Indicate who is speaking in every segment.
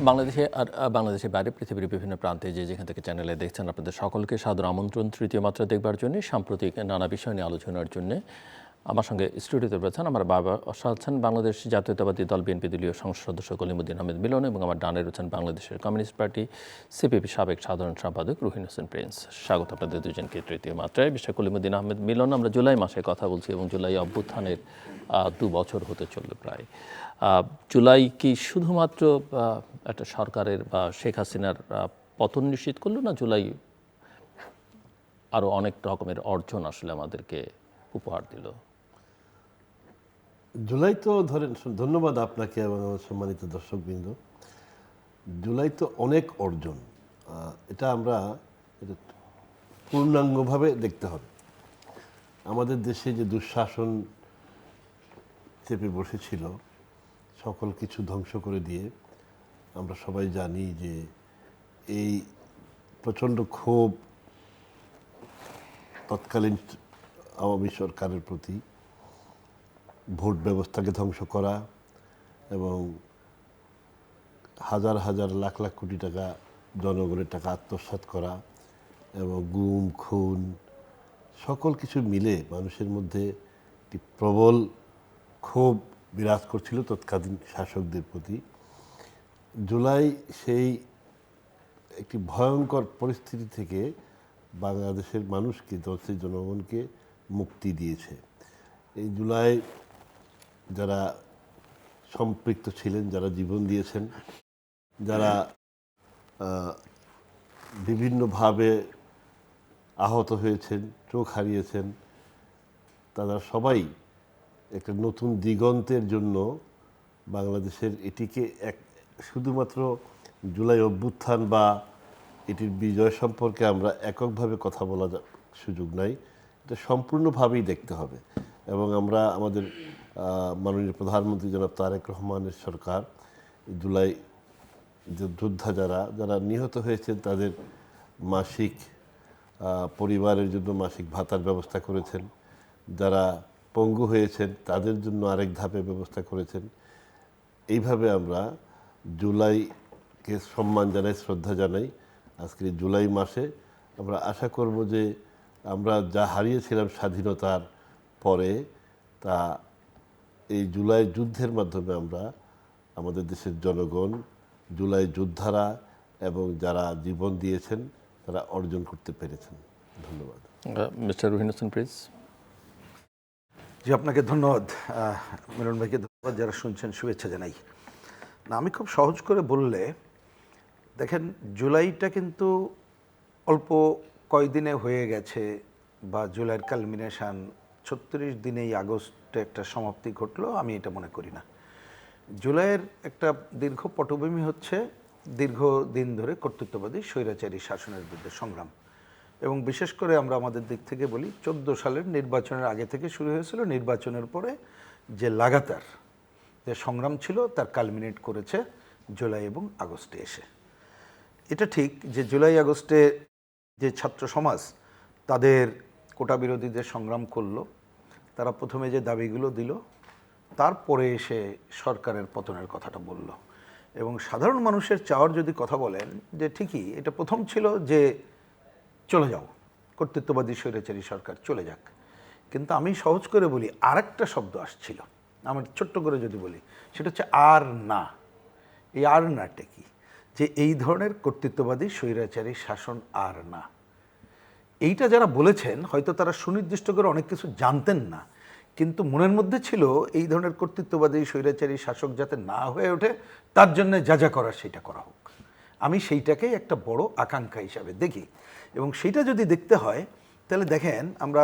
Speaker 1: বাংলাদেশে আর বাংলাদেশের বাইরে পৃথিবীর বিভিন্ন প্রান্তে যেখান থেকে চ্যানেলে দেখছেন আপনাদের সকলকে সাদর আমন্ত্রণ তৃতীয় মাত্রা দেখবার জন্য সাম্প্রতিক নানা বিষয় নিয়ে আলোচনার জন্য আমার সঙ্গে স্টুডিওতে রয়েছেন আমার বাবা আছেন বাংলাদেশ জাতীয়তাবাদী দল বিএনপি দলীয় সংসদ সদস্য কলিমুদ্দিন আহমেদ মিলন এবং আমার ডানে রয়েছেন বাংলাদেশের কমিউনিস্ট পার্টি সিপিপি সাবেক সাধারণ সম্পাদক রুহিন হোসেন প্রিন্স। স্বাগত আপনাদের দুজনকে তৃতীয় মাত্রায়। বিষয় কলিমুদ্দিন আহমেদ মিলন, আমরা জুলাই মাসে কথা বলছি এবং জুলাই অভ্যুত্থানের 2 বছর হতে চলল প্রায়। জুলাই কি শুধুমাত্র একটা সরকারের বা শেখ হাসিনার পতন নিশ্চিত করলো, না জুলাই আরও অনেক রকমের অর্জন আসলে আমাদেরকে উপহার দিল?
Speaker 2: জুলাই তো ধরেন, ধন্যবাদ আপনাকে এবং আমার সম্মানিত দর্শকবৃন্দ। জুলাই তো অনেক অর্জন, এটা আমরা পূর্ণাঙ্গভাবে দেখতে হবে। আমাদের দেশে যে দুঃশাসন চেপে বসেছিল, সকল কিছু ধ্বংস করে দিয়ে আমরা সবাই জানি যে এই প্রচণ্ড ক্ষোভ তৎকালীন আওয়ামী সরকারের প্রতি, ভোট ব্যবস্থাকে ধ্বংস করা এবং হাজার হাজার লাখ লাখ কোটি টাকা জনগণের টাকা আত্মসাৎ করা এবং গুম খুন সকল কিছু মিলে মানুষের মধ্যে একটি প্রবল ক্ষোভ বিরাজ করছিল তৎকালীন শাসকদের প্রতি। জুলাই সেই একটি ভয়ঙ্কর পরিস্থিতি থেকে বাংলাদেশের মানুষকে, দেশের জনগণকে মুক্তি দিয়েছে। এই জুলাই যারা সম্পৃক্ত ছিলেন, যারা জীবন দিয়েছেন, যারা বিভিন্নভাবে আহত হয়েছেন, চোখ হারিয়েছেন, তারা সবাই একটা নতুন দিগন্তের জন্য বাংলাদেশের এটিকে শুধুমাত্র জুলাই অভ্যুত্থান বা এটির বিজয় সম্পর্কে আমরা এককভাবে কথা বলার সুযোগ নাই, এটা সম্পূর্ণভাবেই দেখতে হবে। এবং আমরা আমাদের মাননীয় প্রধানমন্ত্রী জনাব তারেক রহমানের সরকার জুলাই যোদ্ধা যারা নিহত হয়েছেন তাদের মাসিক পরিবারের জন্য মাসিক ভাতার ব্যবস্থা করেছেন, যারা পঙ্গু হয়েছেন তাদের জন্য আরেক ধাপে ব্যবস্থা করেছেন। এইভাবে আমরা জুলাইকে সম্মান জানাই, শ্রদ্ধা জানাই। আজকের জুলাই মাসে আমরা আশা করব যে আমরা যা হারিয়েছিলাম স্বাধীনতার পরে, তা এই জুলাই যুদ্ধের মাধ্যমে আমরা আমাদের দেশের জনগণ, জুলাই যোদ্ধারা এবং যারা জীবন দিয়েছেন তারা অর্জন করতে পেরেছেন। ধন্যবাদ।
Speaker 1: মিস্টার রুহিন হোসেন প্রিন্স।
Speaker 3: জি, আপনাকে ধন্যবাদ। মিলন ভাইকে ধন্যবাদ। যারা শুনছেন শুভেচ্ছা জানাই। না, আমি খুব সহজ করে বললে, দেখেন জুলাইটা কিন্তু অল্প কয়দিনে হয়ে গেছে, বা জুলাইয়ের কালমিনেশান 36 দিনেই আগস্টে একটা সমাপ্তি ঘটলো, আমি এটা মনে করি না। জুলাইয়ের একটা দীর্ঘ পটভূমি হচ্ছে দীর্ঘদিন ধরে কর্তৃত্ববাদী স্বৈরাচারী শাসনের বিরুদ্ধে সংগ্রাম, এবং বিশেষ করে আমরা আমাদের দিক থেকে বলি 14 সালের নির্বাচনের আগে থেকে শুরু হয়েছিল। নির্বাচনের পরে যে লাগাতার যে সংগ্রাম ছিল তার কালমিনেট করেছে জুলাই এবং আগস্টে এসে। এটা ঠিক যে জুলাই আগস্টে যে ছাত্র সমাজ তাদের কোটা বিরোধীদের সংগ্রাম করলো, তারা প্রথমে যে দাবিগুলো দিল, তারপরে এসে সরকারের পতনের কথাটা বলল। এবং সাধারণ মানুষের চাওয়ার যদি কথা বলেন, যে ঠিকই এটা প্রথম ছিল যে চলে যাও, কর্তৃত্ববাদী স্বৈরাচারী সরকার চলে যাক। কিন্তু আমি সহজ করে বলি, আরেকটা শব্দ আসছিল, আমার ছোট্ট করে যদি বলি, সেটা হচ্ছে আর না। এই আর নাটা কি? যে এই ধরনের কর্তৃত্ববাদী স্বৈরাচারী শাসন আর না। এইটা যারা বলেছেন হয়তো তারা সুনির্দিষ্ট করে অনেক কিছু জানতেন না, কিন্তু মনের মধ্যে ছিল এই ধরনের কর্তৃত্ববাদী স্বৈরাচারী শাসক যাতে না হয়ে ওঠে, তার জন্য যা যা করার সেটা করা হোক। আমি সেইটাকেই একটা বড় আকাঙ্ক্ষা হিসাবে দেখি। এবং সেইটা যদি দেখতে হয় তাহলে দেখেন, আমরা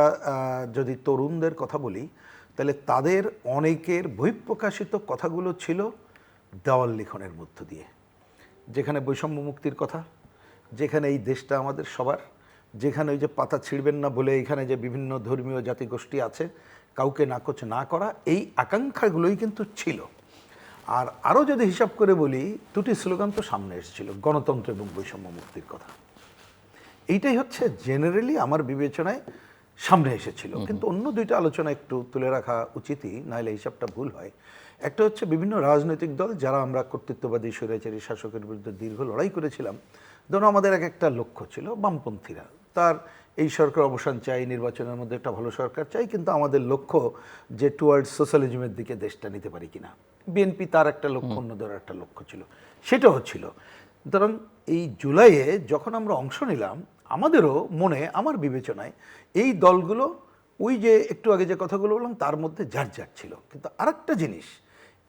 Speaker 3: যদি তরুণদের কথা বলি, তাহলে তাদের অনেকের বহিঃপ্রকাশিত কথাগুলো ছিল দেওয়াল লিখনের মধ্য দিয়ে, যেখানে বৈষম্য মুক্তির কথা, যেখানে এই দেশটা আমাদের সবার, যেখানে ওই যে পাতা ছিঁড়বেন না বলে এখানে যে বিভিন্ন ধর্মীয় জাতিগোষ্ঠী আছে, কাউকে নাকচ না করা, এই আকাঙ্ক্ষাগুলোই কিন্তু ছিল। আর আরও যদি হিসাব করে বলি, দুটি স্লোগান তো সামনে এসেছিল, গণতন্ত্র এবং বৈষম্য মুক্তির কথা। এইটাই হচ্ছে জেনারেলি আমার বিবেচনায় সামনে এসেছিল। কিন্তু অন্য দুইটা আলোচনা একটু তুলে রাখা উচিতই, নাহলে হিসাবটা ভুল হয়। একটা হচ্ছে বিভিন্ন রাজনৈতিক দল যারা আমরা কর্তৃত্ববাদী স্বৈরাচারী শাসকের বিরুদ্ধে দীর্ঘ লড়াই করেছিলাম, ধরুন আমাদের এক একটা লক্ষ্য ছিল বামপন্থীরা, তার এই সরকার অবসান চাই, নির্বাচনের মধ্যে একটা ভালো সরকার চাই, কিন্তু আমাদের লক্ষ্য যে টুয়ার্ডস সোশ্যালিজমের দিকে দেশটা নিতে পারি কিনা। বিএনপি তার একটা লক্ষ্য, অন্যদের একটা লক্ষ্য ছিল, সেটাও ছিল। সুতরাং এই জুলাইয়ে যখন আমরা অংশ নিলাম, আমাদেরও মনে, আমার বিবেচনায় এই দলগুলো ওই যে একটু আগে যে কথাগুলো বললাম তার মধ্যে যার যার ছিল। কিন্তু আরেকটা জিনিস,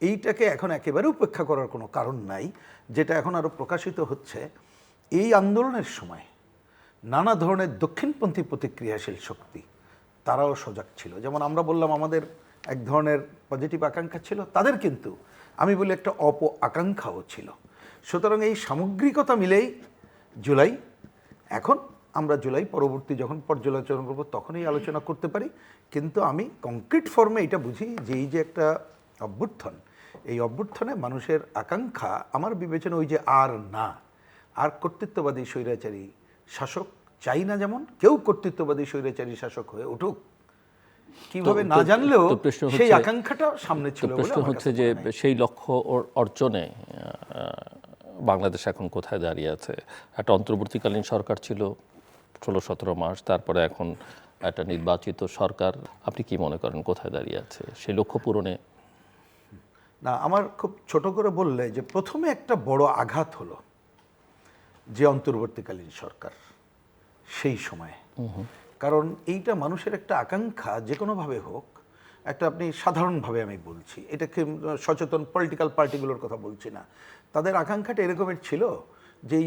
Speaker 3: এইটাকে এখন একেবারে উপেক্ষা করার কোনো কারণ নাই, যেটা এখন আরও প্রকাশিত হচ্ছে। এই আন্দোলনের সময় নানা ধরনের দক্ষিণপন্থী প্রতিক্রিয়াশীল শক্তি তারাও সজাগ ছিল। যেমন আমরা বললাম আমাদের এক ধরনের পজিটিভ আকাঙ্ক্ষা ছিল, তাদের কিন্তু আমি বলি একটা আকাঙ্ক্ষাও ছিল। সুতরাং এই সামগ্রিকতা মিলেই জুলাই, এখন আমরা জুলাই পরবর্তী যখন পর্যালোচনা করব তখনই আলোচনা করতে পারি। কিন্তু আমি কংক্রিট ফর্মে এটা বুঝি যে এই যে একটা অভ্যুত্থান, এই অভ্যুত্থানে মানুষের আকাঙ্ক্ষা আমার বিবেচনা ওই যে আর কর্তৃত্ববাদী স্বৈরাচারী শাসক চাই না, যেমন কেউ কর্তৃত্ববাদী স্বৈরাচারী শাসক হয়ে উঠুক কিভাবে না জানলেও সেই আকাঙ্ক্ষাটা সামনে ছিল।
Speaker 1: প্রশ্ন হচ্ছে যে সেই লক্ষ্য অর্জনে বাংলাদেশ এখন কোথায় দাঁড়িয়ে আছে? একটা অন্তর্বর্তীকালীন সরকার ছিল 16-17 মাস, তারপরে এখন একটা নির্বাচিত সরকার। আপনি কি মনে করেন কোথায় দাঁড়িয়ে আছে সেই লক্ষ্য পূরণে?
Speaker 3: না, আমার খুব ছোট করে বললে যে প্রথমে একটা বড় আঘাত হলো যে অন্তর্বর্তীকালীন সরকার সেই সময়ে। কারণ এইটা মানুষের একটা আকাঙ্ক্ষা, যে কোনোভাবে হোক, একটা আপনি সাধারণভাবে আমি বলছি, এটাকে সচেতন পলিটিক্যাল পার্টিগুলোর কথা বলছি না, তাদের আকাঙ্ক্ষাটা এরকমের ছিল যে এই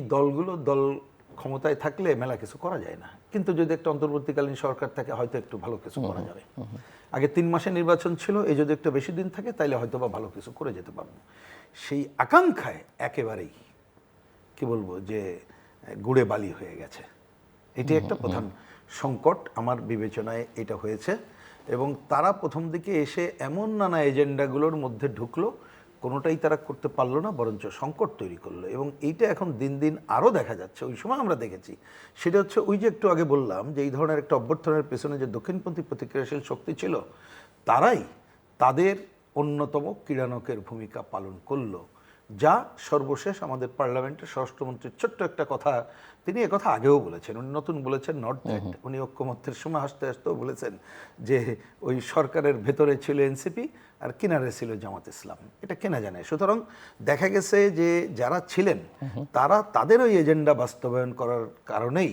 Speaker 3: দল ক্ষমতায় থাকলে মেলা কিছু করা যায় না, কিন্তু যদি একটা অন্তর্বর্তীকালীন সরকার থাকে হয়তো একটু ভালো কিছু করা যাবে। আগে 3 মাসে নির্বাচন ছিল, এই যদি একটা বেশি দিন থাকে তাইলে হয়তো বা ভালো কিছু করে যেতে পারবো। সেই আকাঙ্ক্ষায় একেবারেই কি বলবো যে গুড়ে বালি হয়ে গেছে। এটি একটা প্রধান সংকট আমার বিবেচনায় এটা হয়েছে। এবং তারা প্রথম দিকে এসে এমন নানা এজেন্ডাগুলোর মধ্যে ঢুকলো, কোনোটাই তারা করতে পারলো না, বরঞ্চ সংকট তৈরি করলো। এবং এইটা এখন দিন দিন আরও দেখা যাচ্ছে, ওই সময় আমরা দেখেছি। সেটা হচ্ছে ওই যে একটু আগে বললাম যে এই ধরনের একটা অভ্যর্থনের পেছনে যে দক্ষিণপন্থী প্রতিক্রিয়াশীল শক্তি ছিল, তারাই তাদের অন্যতম ক্রীড়ানকের ভূমিকা পালন করলো। যা সর্বশেষ আমাদের পার্লামেন্টের স্বরাষ্ট্রমন্ত্রীর ছোট্ট একটা কথা, তিনি একথা আগেও বলেছেন, উনি নতুন বলেছেন নট দ্যাট, উনি ঐক্যমত্যের সময় হাসতে হাসতেও বলেছেন যে ওই সরকারের ভেতরে ছিল এনসিপি আর কিনারে ছিল জামাত ইসলাম, এটা কেনা জানে। সুতরাং দেখা গেছে যে যারা ছিলেন তারা তাদের ওই এজেন্ডা বাস্তবায়ন করার কারণেই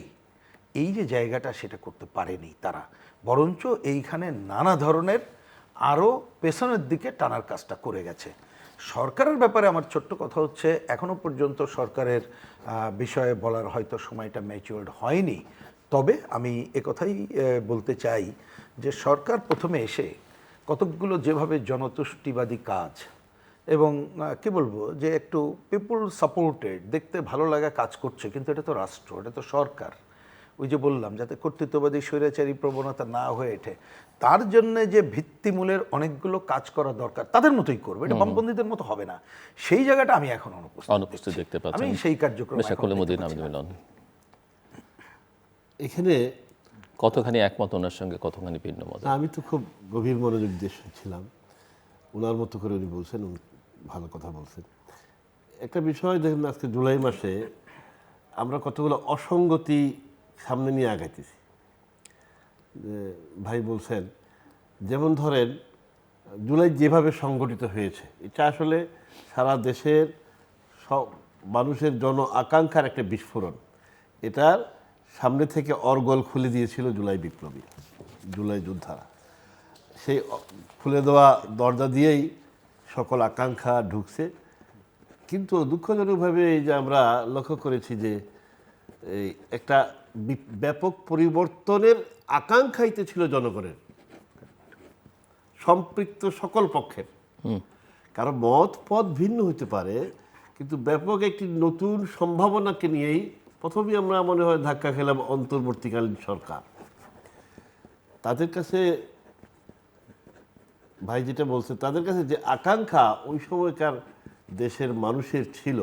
Speaker 3: এই যে জায়গাটা সেটা করতে পারেনি তারা, বরঞ্চ এইখানে নানা ধরনের আরও পেছনের দিকে টানার কাজটা করে গেছে। সরকারের ব্যাপারে আমার ছোট্ট কথা হচ্ছে, এখনো পর্যন্ত সরকারের বিষয়ে বলার হয়তো সময়টা ম্যাচিওর্ড হয়নি। তবে আমি একথাই বলতে চাই যে সরকার প্রথমে এসে কতকগুলো যেভাবে জনতুষ্টিবাদী কাজ এবং কি বলবো যে একটু পিপল সাপোর্টেড, দেখতে ভালো লাগা কাজ করছে, কিন্তু এটা তো রাষ্ট্র, এটা তো সরকার। ওই যে বললাম যাতে কর্তৃত্ববাদী স্বৈরাচারী প্রবণতা না হয়ে ওঠে, তার জন্য যে ভিত্তিমূলের অনেকগুলো কাজ করা দরকার, তাদের মতোই করবে, এটা বামপন্থীদের মতো হবে না। সেই জায়গাটা আমি এখন অনুপস্থিত
Speaker 1: দেখতে পাচ্ছি।
Speaker 3: আমি সেই কার্যক্রম
Speaker 2: এখানে
Speaker 1: কতখানি একমত ওনার সঙ্গে, কতখানি ভিন্ন মত?
Speaker 2: আমি তো খুব গভীর মনোযোগ দিয়ে শুনছিলাম, ওনার মতো করে উনি বলছেন, উনি ভালো কথা বলছেন। একটা বিষয় দেখেন, আজকে জুলাই মাসে আমরা কতগুলো অসঙ্গতি সামনে নিয়ে আগাইতেছি। ভাই বলছেন যেমন ধরেন জুলাই যেভাবে সংগঠিত হয়েছে, এটা আসলে সারা দেশের সব মানুষের জন আকাঙ্ক্ষার একটা বিস্ফোরণ। এটার সামনে থেকে অরগল খুলে দিয়েছিল জুলাই বিপ্লবী, জুলাই যোদ্ধারা। সেই খুলে দেওয়া দরজা দিয়েই সকল আকাঙ্ক্ষা ঢুকছে। কিন্তু দুঃখজনকভাবে এই যে আমরা লক্ষ্য করেছি যে এই একটা ব্যাপক পরিবর্তনের আকাঙ্ক্ষাইতে ছিল জনগণের, সম্পৃক্ত সকল পক্ষের। কারণ মত পথ ভিন্ন হতে পারে, কিন্তু ব্যাপক একটি নতুন সম্ভাবনাকে নিয়েই প্রথমেই আমরা মনে হয় ধাক্কা খেলাম অন্তর্বর্তীকালীন সরকার। তাদের কাছে ভাই যেটা বলছে, তাদের কাছে যে আকাঙ্ক্ষা ওই সময়কার দেশের মানুষের ছিল,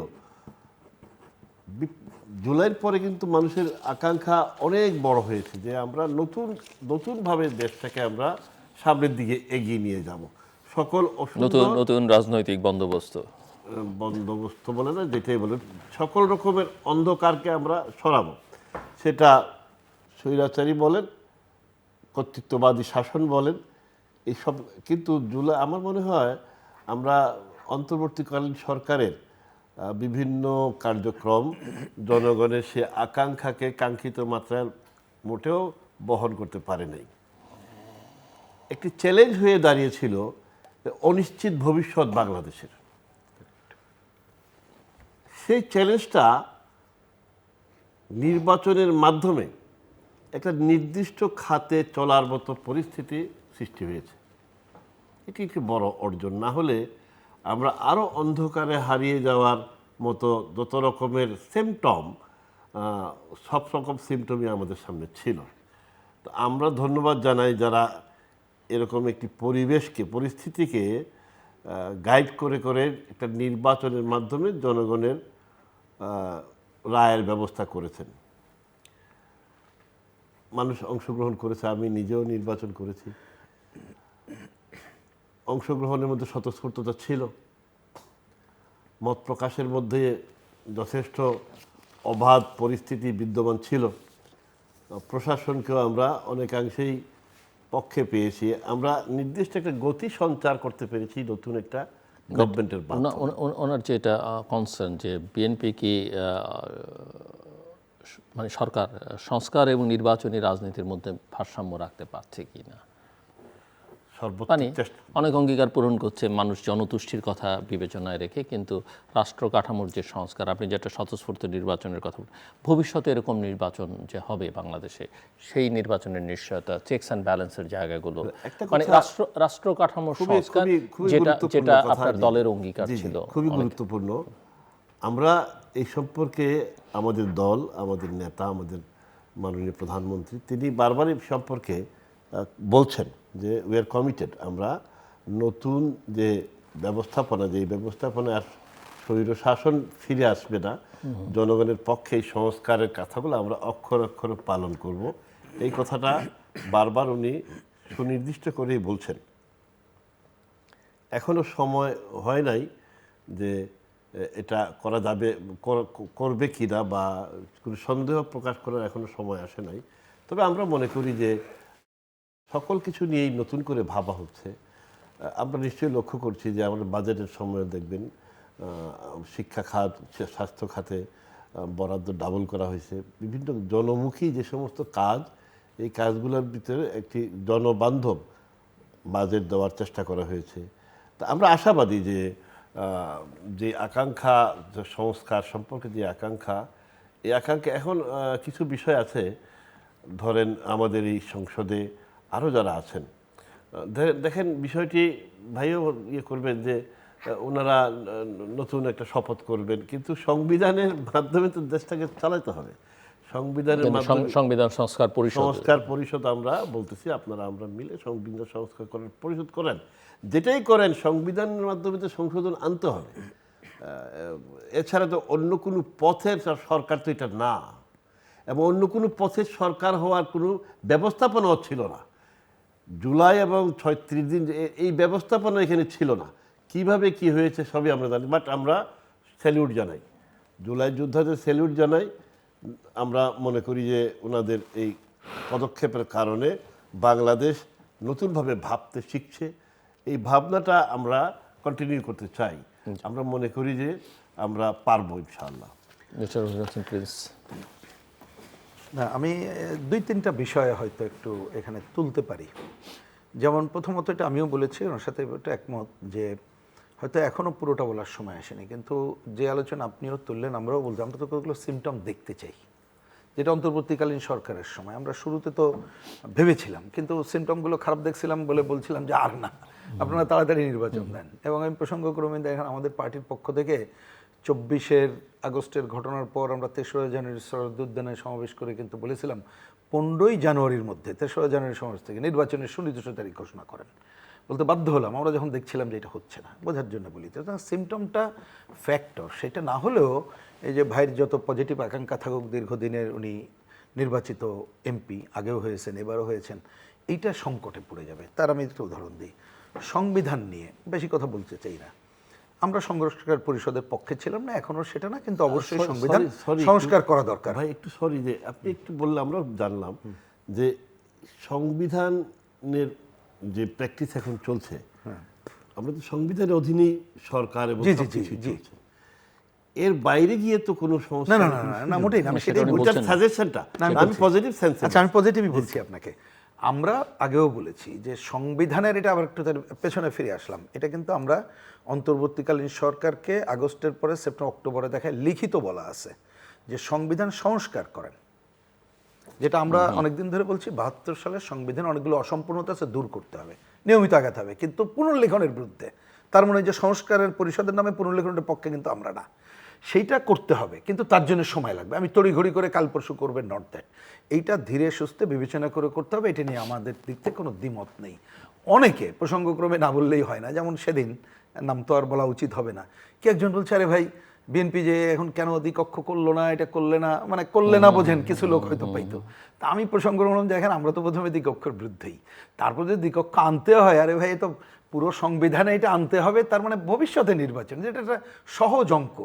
Speaker 2: জুলাইয়ের পরে কিন্তু মানুষের আকাঙ্ক্ষা অনেক বড় হয়েছে যে আমরা নতুনভাবে দেশটাকে আমরা সামনের দিকে এগিয়ে নিয়ে যাব। সকল
Speaker 1: নতুন নতুন রাজনৈতিক বন্দোবস্ত
Speaker 2: বন্দোবস্ত বলে না, যেটাই বলেন, সকল রকমের অন্ধকারকে আমরা সরাবো। সেটা স্বৈরাচারী বলেন, কর্তৃত্ববাদী শাসন বলেন, এইসব। কিন্তু জুলাই আমার মনে হয় আমরা অন্তর্বর্তীকালীন সরকারের বিভিন্ন কার্যক্রম জনগণের সে আকাঙ্ক্ষাকে কাঙ্ক্ষিত মাত্রায় মোটেও বহন করতে পারে নাই। একটি চ্যালেঞ্জ হয়ে দাঁড়িয়েছিল অনিশ্চিত ভবিষ্যৎ বাংলাদেশের। সেই চ্যালেঞ্জটা নির্বাচনের মাধ্যমে একটা নির্দিষ্ট খাতে চলার মতো পরিস্থিতি সৃষ্টি হয়েছে। এটি একটি বড় অর্জন। না হলে আমরা আরও অন্ধকারে হারিয়ে যাওয়ার মতো যত রকমের সিমটম, সব রকম সিমটমই আমাদের সামনে ছিল। তো আমরা ধন্যবাদ জানাই যারা এরকম একটি পরিস্থিতিকে গাইড করে করে একটা নির্বাচনের মাধ্যমে জনগণের রায়ের ব্যবস্থা করেছেন। মানুষ অংশগ্রহণ করেছে, আমি নিজেও নির্বাচন করেছি। অংশগ্রহণের মধ্যে স্বতঃস্ফূর্ততা ছিল, মত প্রকাশের মধ্যে যথেষ্ট অবাধ পরিস্থিতি বিদ্যমান ছিল। প্রশাসনকেও আমরা অনেকাংশেই পক্ষে পেয়েছি। আমরা নির্দিষ্ট একটা গতি সঞ্চার করতে পেরেছি নতুন একটা গভর্নমেন্টের।
Speaker 1: ওনার যেটা কনসার্ন যে বিএনপি কি মানে সরকার সংস্কার এবং নির্বাচনী রাজনীতির মধ্যে ভারসাম্য রাখতে পারছে কি না, মানে অনেক অঙ্গীকার পূরণ করছে মানুষ জনতুষ্টির কথা বিবেচনায় রেখে, কিন্তু রাষ্ট্র কাঠামোর যে সংস্কার, আপনি যেটা স্বতঃস্ফূর্ত নির্বাচনের কথা বলেন, ভবিষ্যতে এরকম নির্বাচন যে হবে বাংলাদেশে, সেই নির্বাচনের নিশ্চয়তা, চেকস অ্যান্ড ব্যালেন্সের জায়গাগুলো, মানে রাষ্ট্র কাঠামোর সংস্কার, যেটা আপনার দলের অঙ্গীকার ছিল,
Speaker 2: খুবই গুরুত্বপূর্ণ। আমরা এই সম্পর্কে আমাদের দল, আমাদের নেতা, আমাদের মাননীয় প্রধানমন্ত্রী, তিনি বারবার এই সম্পর্কে বলছেন যে উই আর কমিটেড। আমরা নতুন যে ব্যবস্থাপনা, যে ব্যবস্থাপনা আর স্বৈর শাসন ফিরে আসবে না, জনগণের পক্ষে এই সংস্কারের কথাগুলো আমরা অক্ষর অক্ষরে পালন করব। এই কথাটা বারবার উনি সুনির্দিষ্ট করেই বলছেন। এখনো সময় হয় নাই যে এটা করা যাবে, করবে কি না, বা কোনো সন্দেহ প্রকাশ করার এখনো সময় আসে নাই। তবে আমরা মনে করি যে সকল কিছু নিয়েই নতুন করে ভাবা হচ্ছে। আমরা নিশ্চয়ই লক্ষ্য করছি যে আমাদের বাজেটের সময় দেখবেন শিক্ষা খাত, স্বাস্থ্য খাতে বরাদ্দ ডাবল করা হয়েছে। বিভিন্ন জনমুখী যে সমস্ত কাজ, এই কাজগুলোর ভিতরে একটি জনবান্ধব বাজেট দেওয়ার চেষ্টা করা হয়েছে। তা আমরা আশাবাদী যে আকাঙ্ক্ষা, সংস্কার সম্পর্কে যে আকাঙ্ক্ষা, এই আকাঙ্ক্ষা এখন কিছু বিষয় আছে, ধরেন আমাদের এই সংসদে আরও যারা আছেন, দেখেন বিষয়টি ভাইও করবেন যে ওনারা নতুন একটা শপথ করবেন, কিন্তু সংবিধানের মাধ্যমে তো দেশটাকে চালাতে হবে। সংবিধানের মাধ্যমে
Speaker 1: সংবিধান সংস্কার
Speaker 2: পরিষদ আমরা বলতেছি, আপনারা আমরা মিলে সংবিধান সংস্কার করার পরিষদ করেন। যেটাই করেন সংবিধানের মাধ্যমে তো সংশোধন আনতে হবে। এছাড়া তো অন্য কোনো পথের সরকার তো এটা না, এবং অন্য কোনো পথের সরকার হওয়ার কোনো ব্যবস্থাপনাও ছিল না। জুলাই এবং ৩৬ দিন এই ব্যবস্থাপনা এখানে ছিল না। কিভাবে কি হয়েছে সবই আমরা জানি, বাট আমরা স্যালিউট জানাই, জুলাই যোদ্ধাদের স্যালিউট জানাই। আমরা মনে করি যে ওনাদের এই পদক্ষেপের কারণে বাংলাদেশ নতুনভাবে ভাবতে শিখছে। এই ভাবনাটা আমরা কন্টিনিউ করতে চাই। আমরা মনে করি যে আমরা পারবো ইনশাআল্লাহ।
Speaker 3: না, আমি ২-৩টা বিষয় হয়তো একটু এখানে তুলতে পারি। যেমন প্রথমত, এটা আমিও বলেছি, ওনার সাথে এটা একমত যে হয়তো এখনও পুরোটা বলার সময় আসেনি, কিন্তু যে আলোচনা আপনিও তুললেন, আমরাও বলছি, আমরা তো কতগুলো সিমটম দেখতে চাই, যেটা অন্তর্বর্তীকালীন সরকারের সময় আমরা শুরুতে তো ভেবেছিলাম, কিন্তু সিমটমগুলো খারাপ দেখছিলাম বলে বলছিলাম যে আর না, আপনারা তাড়াতাড়ি নির্বাচন দেন। এবং আমি প্রসঙ্গক্রমে দেখেন আমাদের পার্টির পক্ষ থেকে ২৪ আগস্টের ঘটনার পর আমরা ৩রা জানুয়ারি শরৎ উদ্যানে সমাবেশ করে কিন্তু বলেছিলাম ১৫ই জানুয়ারির মধ্যে, ৩রা জানুয়ারি সমাবেশ থেকে নির্বাচনের সুনির্দিষ্ট তারিখ ঘোষণা করেন। বলতে বাধ্য হলাম আমরা যখন দেখছিলাম যে এটা হচ্ছে না, বোঝার জন্য বলি। তো সিমটমটা ফ্যাক্টর, সেটা না হলেও এই যে ভাইয়ের যত পজিটিভ আকাঙ্ক্ষা থাকুক, দীর্ঘদিনের উনি নির্বাচিত এমপি, আগেও হয়েছেন এবারও হয়েছেন, এইটা সংকটে পড়ে যাবে। তার আমি একটা উদাহরণ দিই, সংবিধান নিয়ে বেশি কথা বলতে চাই না, আমরা সংস্কার পরিষদের পক্ষে ছিলাম না, এখনো সেটা না, কিন্তু অবশ্যই সংবিধান সংস্কার করা দরকার।
Speaker 2: ভাই একটু সরি যে আপনি একটু বললে আমরা জানলাম যে সংবিধানের যে প্র্যাকটিস এখন চলছে, আমরা তো সংবিধানের অধীনেই সরকার এবং সবকিছু চলছে, এর বাইরে গিয়ে তো কোনো সমস্যা
Speaker 3: না না না না মোটেই না, আমি সেটাই বলছি।
Speaker 2: সাজেশনটা আমি পজিটিভ সেন্সে,
Speaker 3: আচ্ছা আমি পজিটিভই বলছি আপনাকে। আমরা আগেও বলেছি যে সংবিধানের, এটা আবার একটু পেছনে ফিরে আসলাম, এটা কিন্তু আমরা অন্তর্বর্তীকালীন সরকারকে আগস্টের পরে সেপ্টেম্বর অক্টোবরে দেখায় লিখিত বলা আছে যে সংবিধান সংস্কার করেন, যেটা আমরা অনেকদিন ধরে বলছি। ৭২ সালের সংবিধান অনেকগুলো অসম্পূর্ণতা আছে, দূর করতে হবে, নিয়মিত আগাতে হবে, কিন্তু পুনর্লেখনের বিরুদ্ধে। তার মানে যে সংস্কারের পরিষদের নামে পুনর্লেখনের পক্ষে কিন্তু আমরা না, সেইটা করতে হবে, কিন্তু তার জন্য সময় লাগবে। আমি তড়িঘড়ি করে কাল পরশু করবে নট দ্যাট, এইটা ধীরে সুস্থে বিবেচনা করে করতে হবে। এটা নিয়ে আমাদের দিক থেকে কোনো দ্বিমত নেই। অনেকে প্রসঙ্গক্রমে না বললেই হয় না, যেমন সেদিন, নাম তো আর বলা উচিত হবে না, কি একজন বলছে আরে ভাই বিএনপি যে এখন কেন দ্বিকক্ষ করলো না, এটা করলে না, মানে করলে না বোঝেন, কিছু লোক হয়তো পাইতো। তা আমি প্রসঙ্গ বললাম যে দেখেন আমরা তো প্রথমে দ্বিকক্ষের বিরুদ্ধেই, তারপর যদি দ্বিকক্ষ আনতে হয়, আরে ভাই তো পুরো সংবিধানে এটা আনতে হবে, তার মানে ভবিষ্যতে নির্বাচন, যেটা একটা সহজ অঙ্ক।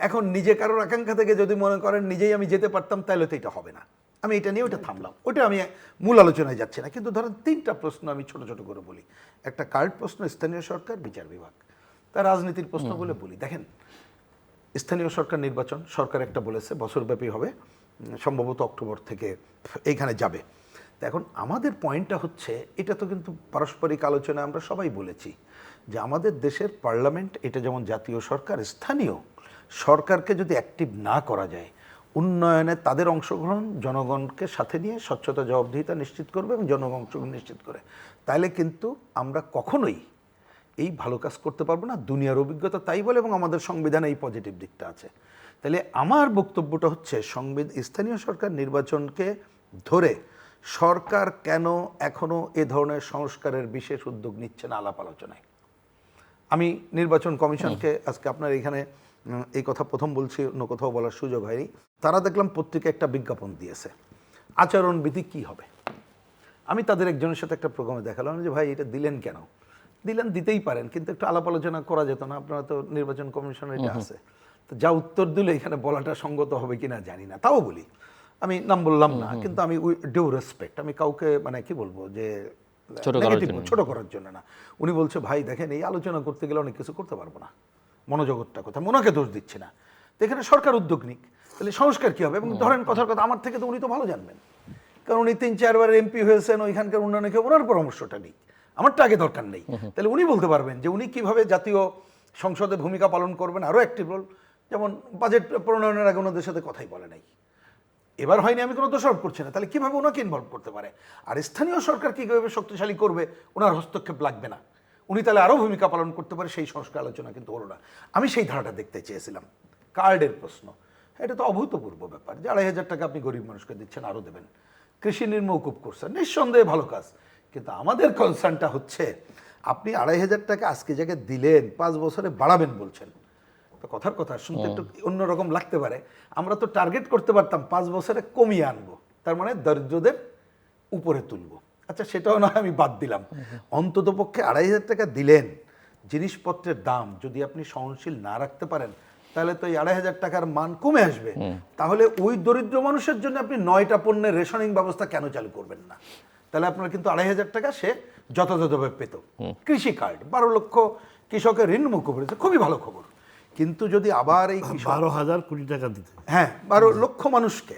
Speaker 3: এখন নিজে কারোর আকাঙ্ক্ষা থেকে যদি মনে করেন নিজেই আমি যেতে পারতাম, তাহলে তো এটা হবে না। আমি এটা নিয়ে ওটা থামলাম, ওটা আমি মূল আলোচনায় যাচ্ছি না। কিন্তু ধরেন 3টা প্রশ্ন আমি ছোট ছোট করে বলি। একটা কার্ড প্রশ্ন, স্থানীয় সরকার, বিচার বিভাগ, তার রাজনীতির প্রশ্ন বলে বলি। দেখেন স্থানীয় সরকার নির্বাচন, সরকার একটা বলেছে বছরব্যাপী হবে, সম্ভবত অক্টোবর থেকে এইখানে যাবে। তো এখন আমাদের পয়েন্টটা হচ্ছে, এটা তো কিন্তু পারস্পরিক আলোচনায় আমরা সবাই বলেছি যে আমাদের দেশের পার্লামেন্ট, এটা যেমন জাতীয় সরকার, স্থানীয় সরকারকে যদি অ্যাক্টিভ না করা যায়, উন্নয়নে তাদের অংশগ্রহণ জনগণকে সাথে নিয়ে স্বচ্ছতা জবাবদিহিতা নিশ্চিত করবে এবং জনগণ অংশগ্রহণ নিশ্চিত করে, তাহলে কিন্তু আমরা কখনোই এই ভালো কাজ করতে পারবো না। দুনিয়ার অভিজ্ঞতা তাই বলে, এবং আমাদের সংবিধানে এই পজিটিভ দিকটা আছে। তাহলে আমার বক্তব্যটা হচ্ছে, স্থানীয় সরকার নির্বাচনকে ধরে সরকার কেন এখনো এ ধরনের সংস্কারের বিশেষ উদ্যোগ নিচ্ছে না আলাপ আলোচনায়। আমি নির্বাচন কমিশনকে আজকে আপনার এখানে এই কথা প্রথম বলছি, অন্য কোথাও বলার সুযোগ হয়নি। তারা দেখলাম পত্রিকা একটা বিজ্ঞাপন দিয়েছে, আচরণবিধি কি হবে। আমি তাদের একজনের সাথে একটা প্রোগ্রামে দেখালাম যে ভাই এটা দিলেন কেন, দিলেন দিতেই পারেন, কিন্তু একটু আলাপ আলোচনা করা যেত না, আপনারা তো নির্বাচন কমিশন এটা আছে। তো যা উত্তর দিলে এখানে বলাটা সঙ্গত হবে কিনা জানি না, তাও বলি, আমি নাম বললাম না, কিন্তু আমি ডিউ রেসপেক্ট, আমি কাউকে মানে কি বলবো যে ছোট করার জন্য না। উনি বলছে ভাই দেখেন এই আলোচনা করতে গেলে অনেক কিছু করতে পারবো না, মনোজগৎটা কথা, ওনাকে দোষ দিচ্ছে না, তো এখানে সরকার উদ্যোগ নিক, তাহলে সংস্কার কি হবে। এবং ধরেন কথার কথা, আমার থেকে তো উনি তো ভালো জানবেন, কারণ উনি 3-4 বার এমপি হয়েছেন, ওইখানকার উন্নয়নকে ওনার পরামর্শটা নেই, আমারটা আগে দরকার নেই। তাহলে উনি বলতে পারবেন যে উনি কিভাবে জাতীয় সংসদে ভূমিকা পালন করবেন, আরও অ্যাক্টিভ রোল। যেমন বাজেট প্রণয়নের আগে ওনাদের সাথে কথাই বলে নাই, এবার হয়নি, আমি কোনো দোষারোপ করছি না, তাহলে কীভাবে ওনাকে ইনভলভ করতে পারে। আর স্থানীয় সরকার কীভাবে শক্তিশালী করবে, ওনার হস্তক্ষেপ লাগবে না, উনি তাহলে আরও ভূমিকা পালন করতে পারে, সেই সংস্কার আলোচনা কিন্তু হলো না। আমি সেই ধারাটা দেখতে চেয়েছিলাম। কার্ডের প্রশ্ন, এটা তো অভূতপূর্ব ব্যাপার যে ২৫০০ টাকা আপনি গরিব মানুষকে দিচ্ছেন, আরও দেবেন। কৃষি ঋণ মওকুফ করছেন, নিঃসন্দেহে ভালো কাজ, কিন্তু আমাদের কনসার্নটা হচ্ছে আপনি ২৫০০ টাকা আজকে যাকে দিলেন 5 বছরে বাড়াবেন বলছেন, তো কথার কথা শুনতে একটু অন্যরকম লাগতে পারে। আমরা তো টার্গেট করতে পারতাম 5 বছরে কমিয়ে আনবো, তার মানে দরিদ্রদের উপরে তুলবো। আচ্ছা সেটাও নয়, আমি বাদ দিলাম, অন্তত পক্ষে ২৫০০ টাকা দিলেন, জিনিসপত্রের দাম যদি আপনি সহনশীল না রাখতে পারেন, তাহলে তো এই ২৫০০ টাকার মান কমে আসবে। তাহলে ওই দরিদ্র মানুষের জন্য আপনি 9টা পণ্যের রেশনিং ব্যবস্থা কেন চালু করবেন না? তাহলে আপনার কিন্তু ২৫০০ টাকা সে যথাযথভাবে পেত। কৃষি কার্ড 12 লক্ষ কৃষকের ঋণ মুকুব হয়েছে, খুবই ভালো খবর। কিন্তু যদি আবার এই
Speaker 2: ১২,০০০ কোটি টাকা দিতে,
Speaker 3: হ্যাঁ 12 লক্ষ মানুষকে,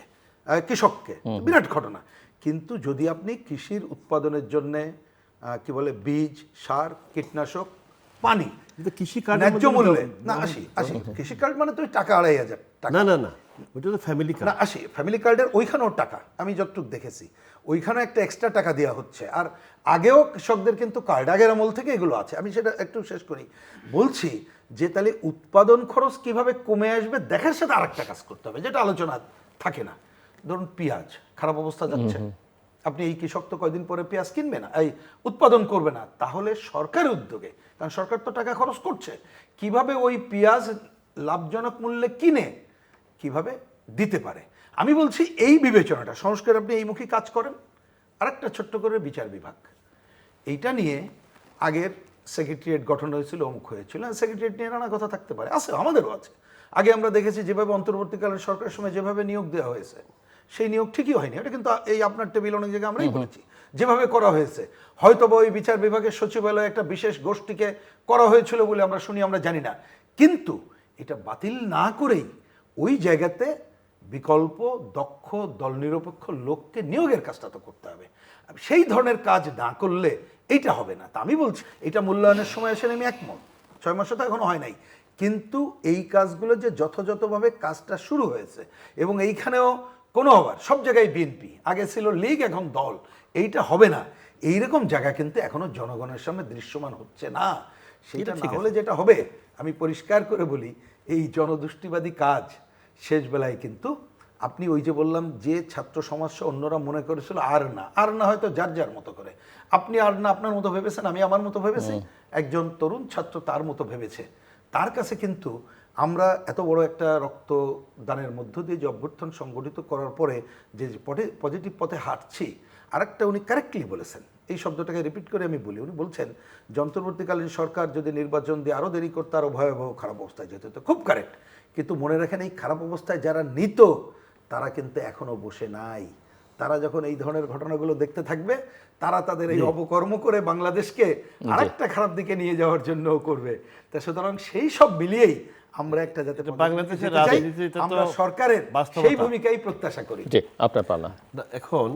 Speaker 3: কৃষককে, বিরাট ঘটনা। কিন্তু যদি আপনি কৃষির উৎপাদনের জন্য কি বলে বীজ, সার, কীটনাশক, পানি,
Speaker 2: কৃষি কার্ড
Speaker 3: ন্যায্য মূল্যে না, আসি কৃষি কার্ড মানে তো টাকা ২৫০০ টাকা,
Speaker 2: না ওইটা তো ফ্যামিলি কার্ড
Speaker 3: না, আসি ফ্যামিলি কার্ডের ওইখানেও টাকা, আমি যতটুকু দেখেছি ওইখানে একটা এক্সট্রা টাকা দেওয়া হচ্ছে। আর আগেও কৃষকদের কিন্তু কার্ড, আগের আমল থেকে এগুলো আছে। আমি সেটা একটু শেষ করি, বলছি যে তাহলে উৎপাদন খরচ কিভাবে কমে আসবে দেখার সাথে আরেকটা কাজ করতে হবে, যেটা আলোচনা থাকে না। ধরুন পেঁয়াজ খারাপ অবস্থা যাচ্ছে, আপনি এই কৃষক তো কয়দিন পরে পেঁয়াজ কিনবে না, এই উৎপাদন করবে না, তাহলে সরকারের উদ্যোগে, কারণ সরকার তো টাকা খরচ করছে, কিভাবে ওই পেঁয়াজ লাভজনক মূল্যে কিনে কিভাবে দিতে পারে। আমি বলছি এই বিবেচনাটা সংস্কার আপনি এইমুখী কাজ করেন। আরেকটা ছোট্ট করে বিচার বিভাগ, এইটা নিয়ে আগের সেক্রেটারিয়েট গঠন হয়েছিল, অমুক হয়েছিল, সেক্রেটারিয়েট নিয়ে নানা কথা থাকতে পারে, আছে, আমাদেরও আছে। আগে আমরা দেখেছি যেভাবে অন্তর্বর্তীকালীন সরকারের সময় যেভাবে নিয়োগ দেওয়া হয়েছে, সেই নিয়োগ ঠিকই হয়নি, এটা কিন্তু এই আপনার টেবিল অনেক জায়গায় আমরাই বলেছি, যেভাবে করা হয়েছে হয়তো বা ওই বিচার বিভাগের সচিবালয়ে একটা বিশেষ গোষ্ঠীকে করা হয়েছিল বলে আমরা শুনি, আমরা জানি না, কিন্তু এটা বাতিল না করেই ওই জায়গাতে বিকল্প দক্ষ দল নিরপেক্ষ লোককে নিয়োগের কাজটা তো করতে হবে। সেই ধরনের কাজ না করলে এইটা হবে না। তা আমি বলছি এটা মূল্যায়নের সময় এসে আমি একমত, 6 মাসে তো এখনো হয় নাই, কিন্তু এই কাজগুলো যে যথাযথভাবে কাজটা শুরু হয়েছে, এবং এইখানেও কোনো আবার সব জায়গায় বিএনপি, আগে ছিল লীগ, এখন দল, এইটা হবে না, এইরকম জায়গা কিন্তু এখনো জনগণের সামনে দৃশ্যমান হচ্ছে না। সেটা না হলে যেটা হবে, আমি পরিষ্কার করে বলি, এই জনদুষ্টিবাদী কাজ শেষ বেলায় কিন্তু আপনি ওই যে বললাম যে ছাত্র সমাজসহ অন্যরা মনে করেছিল আর না হয়তো যার যার মতো করে, আপনি আর না আপনার মতো ভেবেছেন, আমি আমার মতো ভেবেছি, একজন তরুণ ছাত্র তার মতো ভেবেছে, তার কাছে কিন্তু আমরা এত বড় একটা রক্তদানের মধ্য দিয়ে যে অভ্যুত্থান সংগঠিত করার পরে যে পজিটিভ পথে হাঁটছি, আরেকটা উনি কারেক্টলি বলেছেন, এই শব্দটাকে রিপিট করে আমি বলি, উনি বলছেন যে অন্তর্বর্তীকালীন সরকার যদি নির্বাচন দিয়ে আরও দেরি করতে আরও ভয়াবহ খারাপ অবস্থায় যেত, তো খুব কারেক্ট, কিন্তু মনে রাখেন এই খারাপ অবস্থায় যারা নিত তারা কিন্তু এখনো বসে নাই, তারা যখন এই ধরনের ঘটনাগুলো দেখতে থাকবে, তারা তাদের এই অপকর্ম করে বাংলাদেশকে আরেকটা খারাপ দিকে নিয়ে যাওয়ার জন্য করবে। তা সুতরাং সেই সব মিলিয়েই আমরা একটা যাতে
Speaker 2: বাংলাদেশের রাজনীতিতে তো
Speaker 3: আমরা সরকারের সেই ভূমিকাই প্রত্যাশা করি।
Speaker 1: জি, আপনার পালা।
Speaker 2: এখন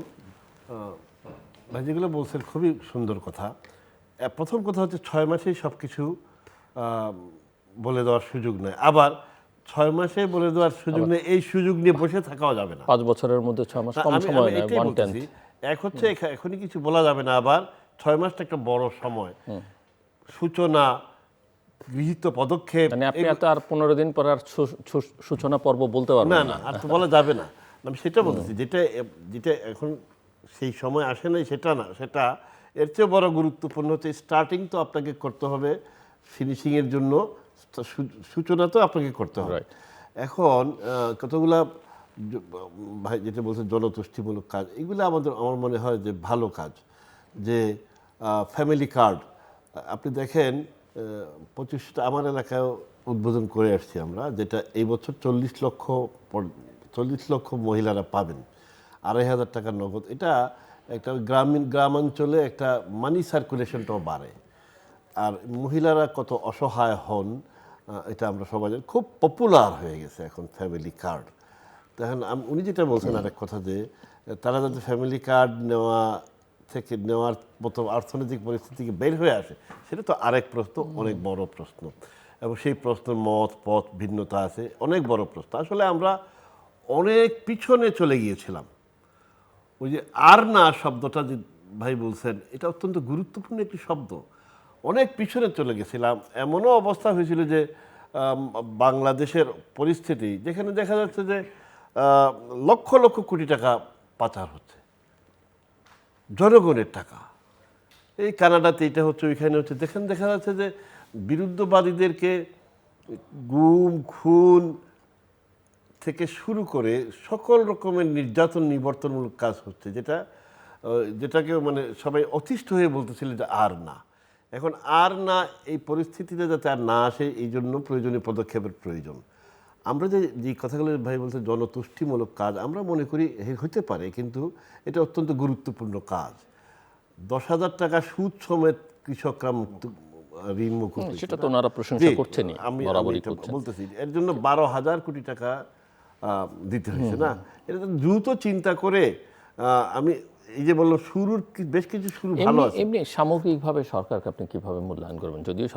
Speaker 2: ভাই যেগুলো বলছেন খুবই সুন্দর কথা। প্রথম কথা হচ্ছে 6 মাসেই সব কিছু বলে দেওয়ার সুযোগ নেই, আবার 6 মাসে বলে দেওয়ার সুযোগ নেই, এই সুযোগ নিয়ে বসে থাকাও যাবে না।
Speaker 1: 5 বছরের মধ্যে 6 মাস কম সময় নয়,
Speaker 2: এটাই
Speaker 1: 1/10।
Speaker 2: বলতেছি, এক হচ্ছে এখনই কিছু বলা যাবে না, আবার 6 মাসটা একটা বড় সময়, সূচনা, গৃহীত পদক্ষেপ,
Speaker 1: মানে আপনি এত আর 15 দিন পর আর সূচনা পর্ব বলতে পারবেন
Speaker 2: না
Speaker 1: না।
Speaker 2: না আর তো বলা যাবে না। আমি সেটা বলতেছি, যেটা এখন সেই সময় আসে নাই সেটা না, সেটা এর চেয়ে বড় গুরুত্বপূর্ণ হচ্ছে স্টার্টিং তো আপনাকে করতে হবে, ফিনিশিংয়ের জন্য সূচনা তো আপনাকে করতে হবে। এখন কতগুলা ভাই যেটা বলছে জনতুষ্টিমূলক কাজ, এগুলো আমার মনে হয় যে ভালো কাজ, যে ফ্যামিলি কার্ড আপনি দেখেন 25টা আমার এলাকায় উদ্বোধন করে আসছি আমরা, যেটা এই বছর 40 লক্ষ মহিলারা পাবেন 2,500 টাকা নগদ। এটা একটা গ্রামাঞ্চলে একটা মানি সার্কুলেশনটাও বাড়ে, আর মহিলারা কত অসহায় হন এটা আমরা সবাই জানি, খুব পপুলার হয়ে গেছে এখন ফ্যামিলি কার্ড। তখন উনি যেটা বলছেন আরেক কথা, যে তারা যাতে ফ্যামিলি কার্ড নেওয়ার মতো অর্থনৈতিক পরিস্থিতি থেকে বের হয়ে আসে, সেটা তো আরেক প্রশ্ন, অনেক বড় প্রশ্ন, এবং সেই প্রশ্নের পথ ভিন্নতা আছে, অনেক বড় প্রশ্ন। আসলে আমরা অনেক পিছনে চলে গিয়েছিলাম। ওই যে আর না শব্দটা যে ভাই বলছেন, এটা অত্যন্ত গুরুত্বপূর্ণ একটি শব্দ। অনেক পিছনে চলে গেছিলাম, এমনও অবস্থা হয়েছিল যে বাংলাদেশের পরিস্থিতি যেখানে দেখা যাচ্ছে যে লক্ষ লক্ষ কোটি টাকা পাচার হচ্ছে, জনগণের টাকা। এই কানাডাতে এটা হচ্ছে, ওইখানে হচ্ছে, যেখানে দেখা যাচ্ছে যে বিরুদ্ধবাদীদেরকে গুম খুন থেকে শুরু করে সকল রকমের নির্যাতন নিবর্তনমূলক কাজ হচ্ছে, যেটাকে মানে সবাই অতিষ্ঠ হয়ে বলতেছিল যে আর না। এখন আর না, এই পরিস্থিতিতে যাতে আর না আসে, এই জন্য প্রয়োজনীয় পদক্ষেপের প্রয়োজন। আমরা যে কথাগুলো ভাই বলতে জনতুষ্টিমূলক কাজ আমরা মনে করি হতে পারে, কিন্তু এটা অত্যন্ত গুরুত্বপূর্ণ কাজ। 10,000 টাকা সুদ সমেত কৃষকরা ঋণ মুক্ত,
Speaker 1: সেটা তো ওনারা প্রশংসা করছেনই,
Speaker 2: আমি
Speaker 1: বরাবরই করছেন।
Speaker 2: বলতেছি এর জন্য 12,000 কোটি টাকা দিতে হয়েছে না। এটা দ্রুত চিন্তা করে আমি এই যে বললাম শুরুর বেশ কিছু শুরু ভালো আছে।
Speaker 1: এমনি সামগ্রিকভাবে সরকারকে আপনি কিভাবে মূল্যায়ন করবেন? যদিও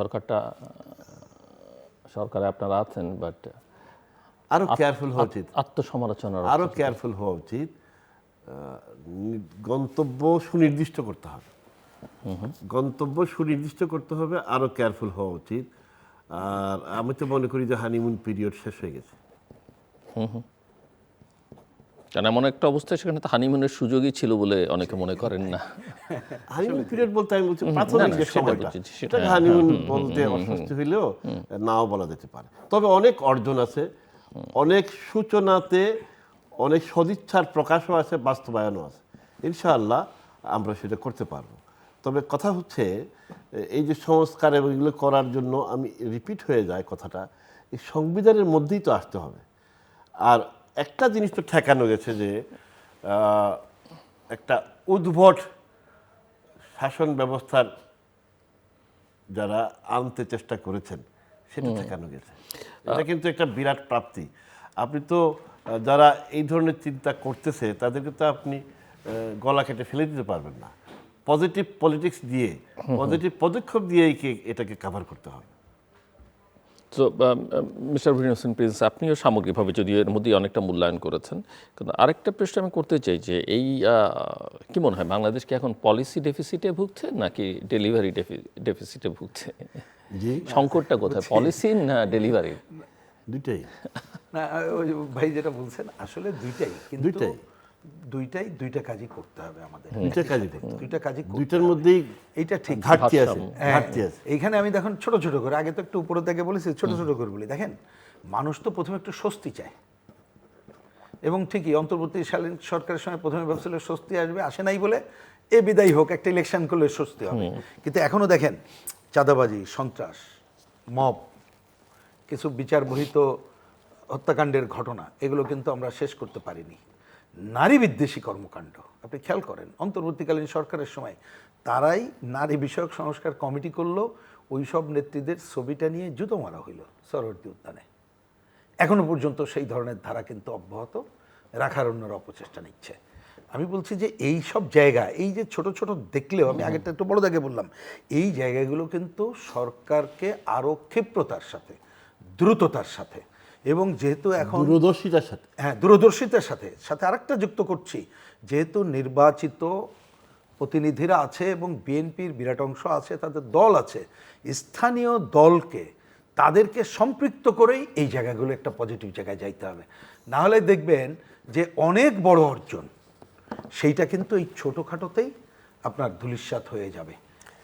Speaker 1: সরকারে আপনারা আছেন, বাট
Speaker 2: আরো কেয়ারফুল হওয়া উচিত,
Speaker 1: আত্মসমালোচনার
Speaker 2: আরো কেয়ারফুল হওয়া উচিত। গন্তব্য সুনির্দিষ্ট করতে হবে, আরো কেয়ারফুল হওয়া উচিত। আর আমি তো মনে করি যে হানিমুন পিরিয়ড শেষ হয়ে গেছে।
Speaker 1: কারণ এমন একটা অবস্থায় সেখানে তো হানিমুনের সুযোগই ছিল বলে অনেকে মনে করেন না।
Speaker 2: হানিমুন পিরিয়ড বলতে আমি বলছি প্রাথমিক যে
Speaker 1: সেটা
Speaker 2: সময়টা,
Speaker 1: বুঝেছি, সেটা,
Speaker 2: সেটাকে হানিমুন বলতে অস্বস্তি হইলেও নাও বলা যেতে পারে। তবে অনেক অর্জন আছে, অনেক সূচনাতে অনেক সদিচ্ছার প্রকাশও আছে, বাস্তবায়নও আছে। ইনশাআল্লাহ আমরা সেটা করতে পারবো। তবে কথা হচ্ছে এই যে সংস্কার এবং এগুলো করার জন্য আমি রিপিট হয়ে যায় কথাটা, এই সংবিধানের মধ্যেই তো আসতে হবে। আর একটা জিনিস তো ঠেকানো গেছে যে একটা উদ্ভট শাসন ব্যবস্থার যারা আনতে চেষ্টা করেছেন সেটা ঠেকানো গেছে। এটা কিন্তু একটা বিরাট প্রাপ্তি। আপনি তো যারা এই ধরনের চিন্তা করতেছে তাদেরকে তো আপনি গলা কেটে ফেলে দিতে পারবেন না। পজিটিভ পলিটিক্স দিয়ে, পজিটিভ পদক্ষেপ দিয়েই এটাকে কভার করতে হবে।
Speaker 1: তো মিস্টার ভিন হোসেন প্রিন্স, আপনিও সামগ্রিকভাবে যদিও এর মধ্যেই অনেকটা মূল্যায়ন করেছেন, কিন্তু আরেকটা প্রশ্ন আমি করতে চাই যে এই কি মনে হয় বাংলাদেশ কি এখন পলিসি ডেফিসিটে ভুগছে নাকি ডেলিভারি ডেফিসিটে ভুগছে?
Speaker 2: জি,
Speaker 1: সংকটটা কোথায়, পলিসি না ডেলিভারি?
Speaker 2: দুইটাই।
Speaker 3: না, ওই ভাই যেটা বলছেন আসলে দুইটাই, কিন্তু দুইটা কাজই করতে হবে আমাদের।
Speaker 2: দুইটা কাজই করতে হবে।
Speaker 3: দুইটা কাজই করতে
Speaker 2: দুইটার
Speaker 3: হবে।
Speaker 2: মধ্যেই
Speaker 3: এইটা ঠিক
Speaker 2: ঘাটতি আছে,
Speaker 3: হ্যাঁ,
Speaker 2: ঘাটতি আছে।
Speaker 3: এইখানে আমি দেখুন ছোট ছোট করে, আগে তো একটু উপরে থেকে বলেছি, ছোট ছোট করে বলি। দেখেন, মানুষ তো প্রথমে একটু স্বস্তি চায়, এবং ঠিকই অন্তর্বর্তীকালীন সরকারের সময় প্রথমে ভাবছিল স্বস্তি আসবে, আসে নাই বলে এ বিদায় হোক, একটা ইলেকশন করলে স্বস্তি হবে। কিন্তু এখনো দেখেন চাঁদাবাজি, সন্ত্রাস, মব, কিছু বিচার বহিত হত্যাকাণ্ডের ঘটনা, এগুলো কিন্তু আমরা শেষ করতে পারিনি। নারী বিদ্বেষী কর্মকাণ্ড আপনি খেয়াল করেন, অন্তর্বর্তীকালীন সরকারের সময় তারাই নারী বিষয়ক সংস্কার কমিটি করলো, ওই সব নেত্রীদের ছবিটা নিয়ে জুতো মারা হইল সরোবর্তী উদ্যানে। এখনো পর্যন্ত সেই ধরনের ধারা কিন্তু অব্যাহত রাখার অন্যরা অপচেষ্টা নিচ্ছে। আমি বলছি যে এই সব জায়গা, এই যে ছোট ছোট দেখলেও, আমি আগেরটা একটু বড় দাগে বললাম, এই জায়গাগুলো কিন্তু সরকারকে আরও ক্ষিপ্রতার সাথে, দ্রুততার সাথে, এবং যেহেতু এখন
Speaker 2: দূরদর্শিতার সাথে,
Speaker 3: হ্যাঁ, দূরদর্শিতার সাথে সাথে আরেকটা যুক্ত করছি, যেহেতু নির্বাচিত প্রতিনিধিরা আছে এবং বিএনপির বিরাট অংশ আছে, তাদের দল আছে, স্থানীয় দলকে তাদেরকে সম্পৃক্ত করেই এই জায়গাগুলো একটা পজিটিভ জায়গায় যাইতে হবে। না হলে দেখবেন যে অনেক বড় অর্জন সেইটা কিন্তু এই ছোটোখাটোতেই আপনার ধূলিসাৎ হয়ে যাবে।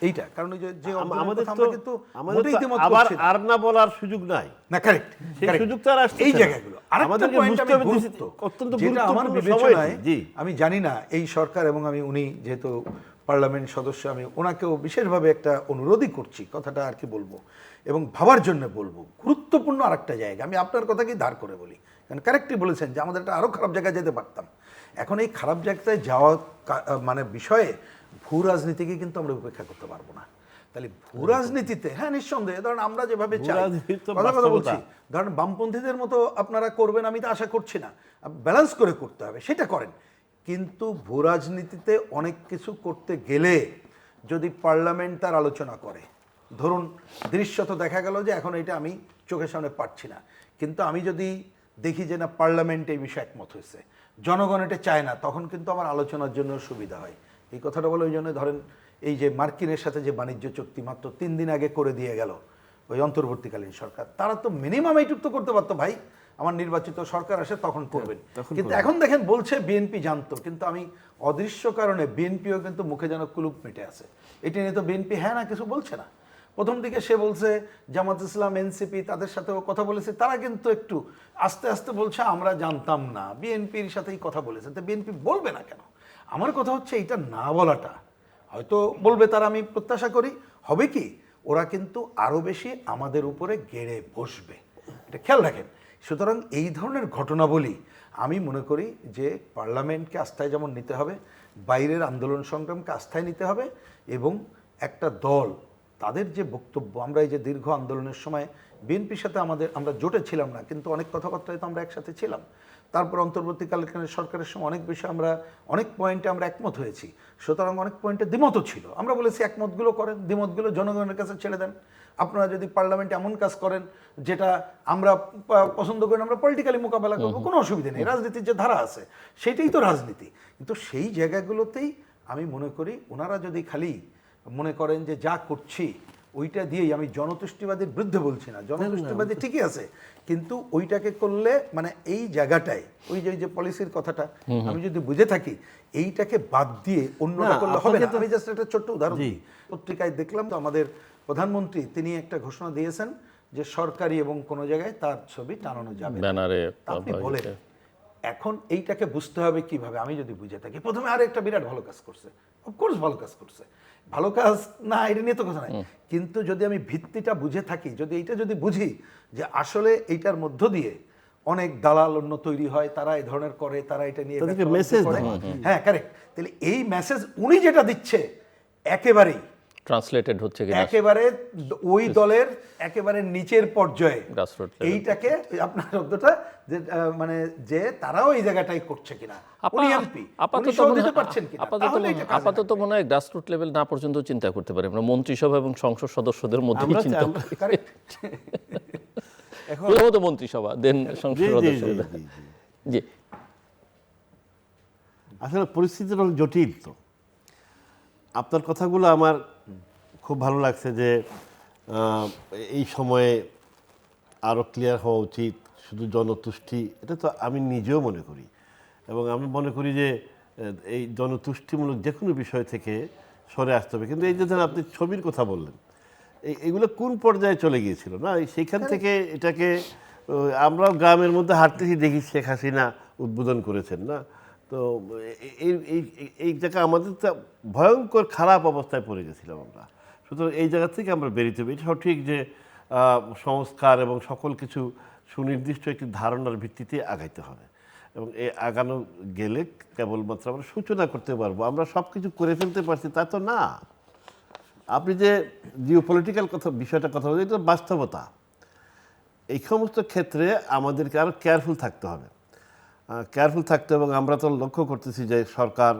Speaker 3: এইটা কারণ ওই যে
Speaker 2: আমাদের
Speaker 3: আমরা
Speaker 2: তো
Speaker 3: কিন্তু
Speaker 2: আমাদের
Speaker 3: মোটেই
Speaker 2: তো
Speaker 3: দ্বিমত
Speaker 2: আবার
Speaker 3: করছি না।
Speaker 2: আর না বলার সুযোগ নাই।
Speaker 3: না, কারেক্ট,
Speaker 2: সেই সুযোগ তো আর আসছে
Speaker 3: এই
Speaker 2: না।
Speaker 3: জায়গাগুলো আরেকটা
Speaker 2: আমাদেরকে
Speaker 3: পয়েন্ট
Speaker 2: বুঝতে
Speaker 3: আমি
Speaker 2: হবে
Speaker 3: অত্যন্ত
Speaker 2: অত্যন্ত
Speaker 3: যেটা আমার
Speaker 2: গুরুত্বপূর্ণ
Speaker 3: বিবেচনায়,
Speaker 2: সময়টি। জি,
Speaker 3: আমি জানি না এই সরকার, এবং আমি উনি যেহেতু পার্লামেন্ট সদস্য, আমি ওনাকেও বিশেষভাবে একটা অনুরোধই করছি, কথাটা আর কি বলবো এবং ভাবার জন্য বলবো, গুরুত্বপূর্ণ আরেকটা জায়গা, আমি আপনার কথাকেই ধার করে বলি, কারণ কারেক্টলি বলেছেন যে আমাদের একটা আরও খারাপ জায়গায় যেতে পারতাম। এখন এই খারাপ জায়গায় যাওয়া মানে বিষয়ে ভূ রাজনীতিকে কিন্তু আমরা উপেক্ষা করতে পারবো না। তাহলে ভূ রাজনীতিতে, হ্যাঁ নিঃসন্দেহে, ধরেন আমরা যেভাবে চাই, কথা বলছি, ধরেন বামপন্থীদের মতো আপনারা করবেন আমি তো আশা করছি না, ব্যালেন্স করে করতে হবে, সেটা করেন। কিন্তু ভূ রাজনীতিতে অনেক কিছু করতে গেলে যদি পার্লামেন্ট তার আলোচনা করে, ধরুন দৃশ্যত দেখা গেল যে এখন এটা আমি চোখের সামনে পাচ্ছি না, কিন্তু আমি যদি দেখি যে না পার্লামেন্ট এই বিষয়ে একমত হয়েছে, জনগণ এটা চায় না, তখন কিন্তু আমার আলোচনার জন্য সুবিধা হয়। এই কথাটা বলে ওই জন্য ধরেন এই যে মার্কিনের সাথে যে বাণিজ্য চুক্তি মাত্র 3 দিন আগে করে দিয়ে গেল ওই অন্তর্বর্তীকালীন সরকার, তারা তো মিনিমাম এইটুক তো করতে পারতো, ভাই আমার নির্বাচিত সরকার আসে তখন করবেন। কিন্তু এখন দেখেন বলছে বিএনপি জানতো, কিন্তু আমি অদৃশ্য কারণে বিএনপিও কিন্তু মুখে যেন কুলুপ মেটে আছে। এটা নিয়ে তো বিএনপি হ্যাঁ না কিছু বলছে না। প্রথম দিকে সে বলছে জামাত ইসলাম, এনসিপি, তাদের সাথেও কথা বলেছে, তারা কিন্তু একটু আস্তে আস্তে বলছে আমরা জানতাম না, বিএনপির সাথেই কথা বলেছে। তো বিএনপি বলবে না কেন? আমার কথা হচ্ছে এইটা না বলাটা, হয়তো বলবে তারা, আমি প্রত্যাশা করি হবে কি ওরা কিন্তু আরও বেশি আমাদের উপরে গেড়ে বসবে, এটা খেয়াল রাখেন। সুতরাং এই ধরনের ঘটনাবলী আমি মনে করি যে পার্লামেন্টকে আস্থায় যেমন নিতে হবে, বাইরের আন্দোলন সংগ্রামকে আস্থায় নিতে হবে, এবং একটা দল তাদের যে বক্তব্য, আমরা এই যে দীর্ঘ আন্দোলনের সময় বিএনপির সাথে আমরা জোটে ছিলাম না, কিন্তু অনেক কথাবার্তায় তো আমরা একসাথে ছিলাম। তারপর অন্তর্বর্তীকালীন সরকারের সময় অনেক বিষয়ে আমরা অনেক পয়েন্টে আমরা একমত হয়েছি, সুতরাং অনেক পয়েন্টে দ্বিমতও ছিল। আমরা বলেছি একমতগুলো করেন, দ্বিমতগুলো জনগণের কাছে ছেড়ে দেন। আপনারা যদি পার্লামেন্টে এমন কাজ করেন যেটা আমরা পছন্দ করি না, আমরা পলিটিক্যালি মোকাবেলা করবো, কোনো অসুবিধা নেই। রাজনীতির যে ধারা আছে সেটাই তো রাজনীতি। কিন্তু সেই জায়গাগুলোতেই আমি মনে করি ওনারা যদি খালি মনে করেন যে যা করছি ওইটা দিয়েই, আমি জনতুষ্টিবাদীর বিরুদ্ধে বলছি না, জনতুষ্টিবাদী ঠিকই আছে, কিন্তু ওইটাকে করলে মানে এই জায়গাটায় ওই যে পলিসির কথাটা আমি যদি বুঝে থাকি, এইটাকে বাদ দিয়ে অন্যটা করলে হবে না। আমি জাস্ট একটা ছোট্ট উদাহরণ দিই। পত্রিকায় দেখলাম তো আমাদের প্রধানমন্ত্রী তিনি একটা ঘোষণা দিয়েছেন যে সরকারি এবং কোনো জায়গায় তার ছবি টানানো যাবে না।
Speaker 1: ব্যানারে
Speaker 3: আপনি বলেন এখন এইটাকে বুঝতে হবে কিভাবে? আমি যদি বুঝে থাকি, প্রথমে আর একটা বিরাট ভালো কাজ করছে, অফকোর্স ভালো কাজ করছে, ভালো কাজ না এটা নিয়ে তো কথা নাই, কিন্তু যদি আমি ভিত্তিটা বুঝে থাকি, যদি এইটা যদি বুঝি যে আসলে এইটার মধ্য দিয়ে অনেক দালাল অন্য তৈরি হয়, তারা এই ধরনের করে, তারা এটা নিয়ে
Speaker 2: তাদেরকে
Speaker 3: ব্যবসা
Speaker 2: মেসেজ
Speaker 3: করে।
Speaker 2: দেওয়া।
Speaker 3: হ্যাঁ কারেক্ট। তাহলে এই মেসেজ উনি যেটা দিচ্ছে একেবারেই
Speaker 1: ট্রান্সলেটেড হচ্ছে কিনা
Speaker 3: একেবারে ওই দলের একেবারে নিচের পর্যায়ে
Speaker 1: Grassroots level।
Speaker 3: এইটাকে আপনার শব্দটা যে মানে যে তারাও এই জায়গাটাই করছে কিনা, উনি এমপি, উনি সহ দিতে পারছেন কিনা, তাহলে এটা কাজে
Speaker 1: আপাতত মনে হয় গ্রাসরুট লেভেল না পর্যন্ত চিন্তা করতে পারি আমরা, মন্ত্রিসভা এবং সংসদ সদস্যদের মধ্যে
Speaker 2: আমরা
Speaker 1: চিন্তা
Speaker 2: আমরা-
Speaker 3: লাগবে। Correct?
Speaker 1: প্রথমত মন্ত্রিসভা দেন সংসদ
Speaker 2: জি, জি, জি,
Speaker 1: সদস্যদের।
Speaker 2: জি, জি।
Speaker 1: জি
Speaker 2: আসলে পরিস্থিতিটা অনেক জটিল। তো আপনার কথাগুলো আমার খুব ভালো লাগছে যে এই সময়ে আরও ক্লিয়ার হওয়া উচিত। শুধু জনতুষ্টি এটা তো আমি নিজেও মনে করি, এবং আমি মনে করি যে এই জনতুষ্টিমূলক যে কোনো বিষয় থেকে সরে আসতে হবে। কিন্তু এই যে ধরেন আপনি ছবির কথা বললেন, এইগুলো কোন পর্যায়ে চলে গিয়েছিল না, সেইখান থেকে এটাকে আমরাও গ্রামের মধ্যে হাঁটতেছি দেখি শেখ হাসিনা উদ্বোধন করেছেন না, তো এই জায়গা আমাদের তো ভয়ঙ্কর খারাপ অবস্থায় পড়ে গেছিলাম আমরা। সুতরাং এই জায়গা থেকে আমরা বেরিয়ে হবে। এটা সঠিক যে সংস্কার এবং সকল কিছু সুনির্দিষ্ট একটি ধারণার ভিত্তিতে আগাইতে হবে, এবং এই আগানো গেলে কেবলমাত্র আমরা সূচনা করতে পারবো। আমরা সব কিছু করে ফেলতে পারছি তা তো না। আপনি যে জিওপলিটিক্যাল বিষয়টা কথা বলছেন, এটা বাস্তবতা। এই সমস্ত ক্ষেত্রে আমাদেরকে আরও কেয়ারফুল থাকতে হবে, কেয়ারফুল থাকতে। এবং আমরা তো লক্ষ্য করতেছি যে সরকার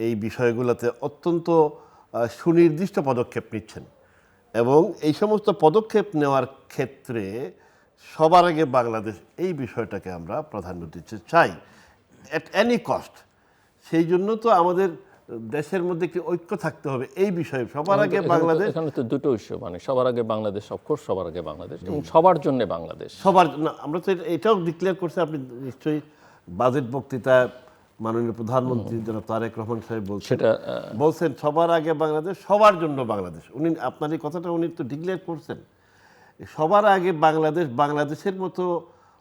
Speaker 2: এই বিষয়গুলোতে অত্যন্ত সুনির্দিষ্ট পদক্ষেপ নিচ্ছেন, এবং এই সমস্ত পদক্ষেপ নেওয়ার ক্ষেত্রে সবার আগে বাংলাদেশ এই বিষয়টাকে আমরা প্রাধান্য দিতে চাই অ্যাট এনি কস্ট। সেই জন্য তো আমাদের দেশের মধ্যে একটি ঐক্য থাকতে হবে এই বিষয়ে। সবার আগে বাংলাদেশ,
Speaker 1: এখানে তো দুটো ইস্যু, মানে সবার আগে বাংলাদেশ, অফকোর্স সবার আগে বাংলাদেশ এবং সবার জন্য বাংলাদেশ।
Speaker 2: সবার না, আমরা তো এটাও ডিক্লেয়ার করছি। আপনি নিশ্চয়ই বাজেট বক্তৃতায় মাননীয় প্রধানমন্ত্রী জনাব তারেক রহমান সাহেব
Speaker 1: সেটা
Speaker 2: বলছেন সবার আগে বাংলাদেশ, সবার জন্য বাংলাদেশ। উনি আপনার এই কথাটা উনি তো ডিক্লেয়ার করছেন। সবার আগে বাংলাদেশ, বাংলাদেশের মতো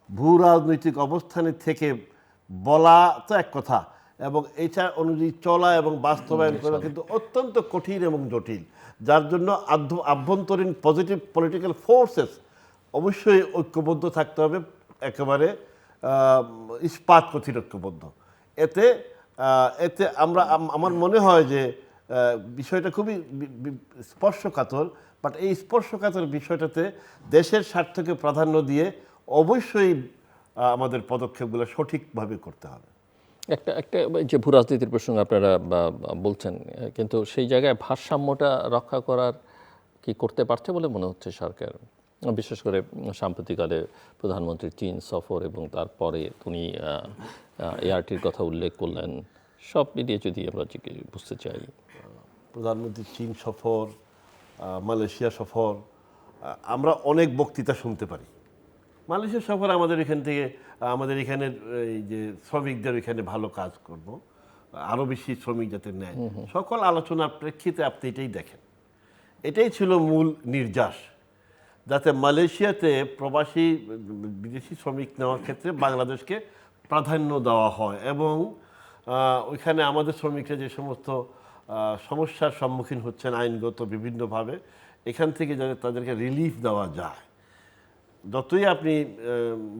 Speaker 2: ভূ রাজনৈতিক অবস্থানে থেকে বলা তো এক কথা, এবং এটা অনুযায়ী চলা এবং বাস্তবায়ন করা কিন্তু অত্যন্ত কঠিন এবং জটিল, যার জন্য আভ্যন্তরীণ পজিটিভ পলিটিক্যাল ফোর্সেস অবশ্যই ঐক্যবদ্ধ থাকতে হবে, একেবারে ইস্পাত কঠিন ঐক্যবদ্ধ। এতে এতে আমার মনে হয় যে বিষয়টা খুবই স্পর্শকাতর, বাট এই স্পর্শকাতর বিষয়টাতে দেশের স্বার্থকে প্রাধান্য দিয়ে অবশ্যই আমাদের পদক্ষেপগুলো সঠিকভাবে করতে হবে।
Speaker 1: একটা একটা যে ভূ রাজনীতির প্রসঙ্গে আপনারা বলছেন, কিন্তু সেই জায়গায় ভারসাম্যটা রক্ষা করার কি করতে পারছে বলে মনে হচ্ছে সরকার? বিশেষ করে সাম্প্রতিককালে প্রধানমন্ত্রীর চীন সফর এবং তারপরে উনি এআরটির কথা উল্লেখ করলেন, সব মিলিয়ে যদি আমরা বুঝতে চাই।
Speaker 2: প্রধানমন্ত্রীর চীন সফর, মালয়েশিয়া সফর, আমরা অনেক বক্তৃতা শুনতে পারি। মালয়েশিয়া সফর আমাদের এখান থেকে, আমাদের এখানে এই যে শ্রমিকদের এখানে ভালো কাজ করব, আরও বেশি শ্রমিক যাতে নেয়, সকল আলোচনার প্রেক্ষিতে আপনি এটাই দেখেন। এটাই ছিল মূল নির্যাস, যাতে মালয়েশিয়াতে প্রবাসী বিদেশি শ্রমিক নেওয়ার ক্ষেত্রে বাংলাদেশকে প্রাধান্য দেওয়া হয়, এবং ওইখানে আমাদের শ্রমিকরা যে সমস্ত সমস্যার সম্মুখীন হচ্ছেন আইনগত বিভিন্নভাবে, এখান থেকে যাতে তাদেরকে রিলিফ দেওয়া যায়। যতই আপনি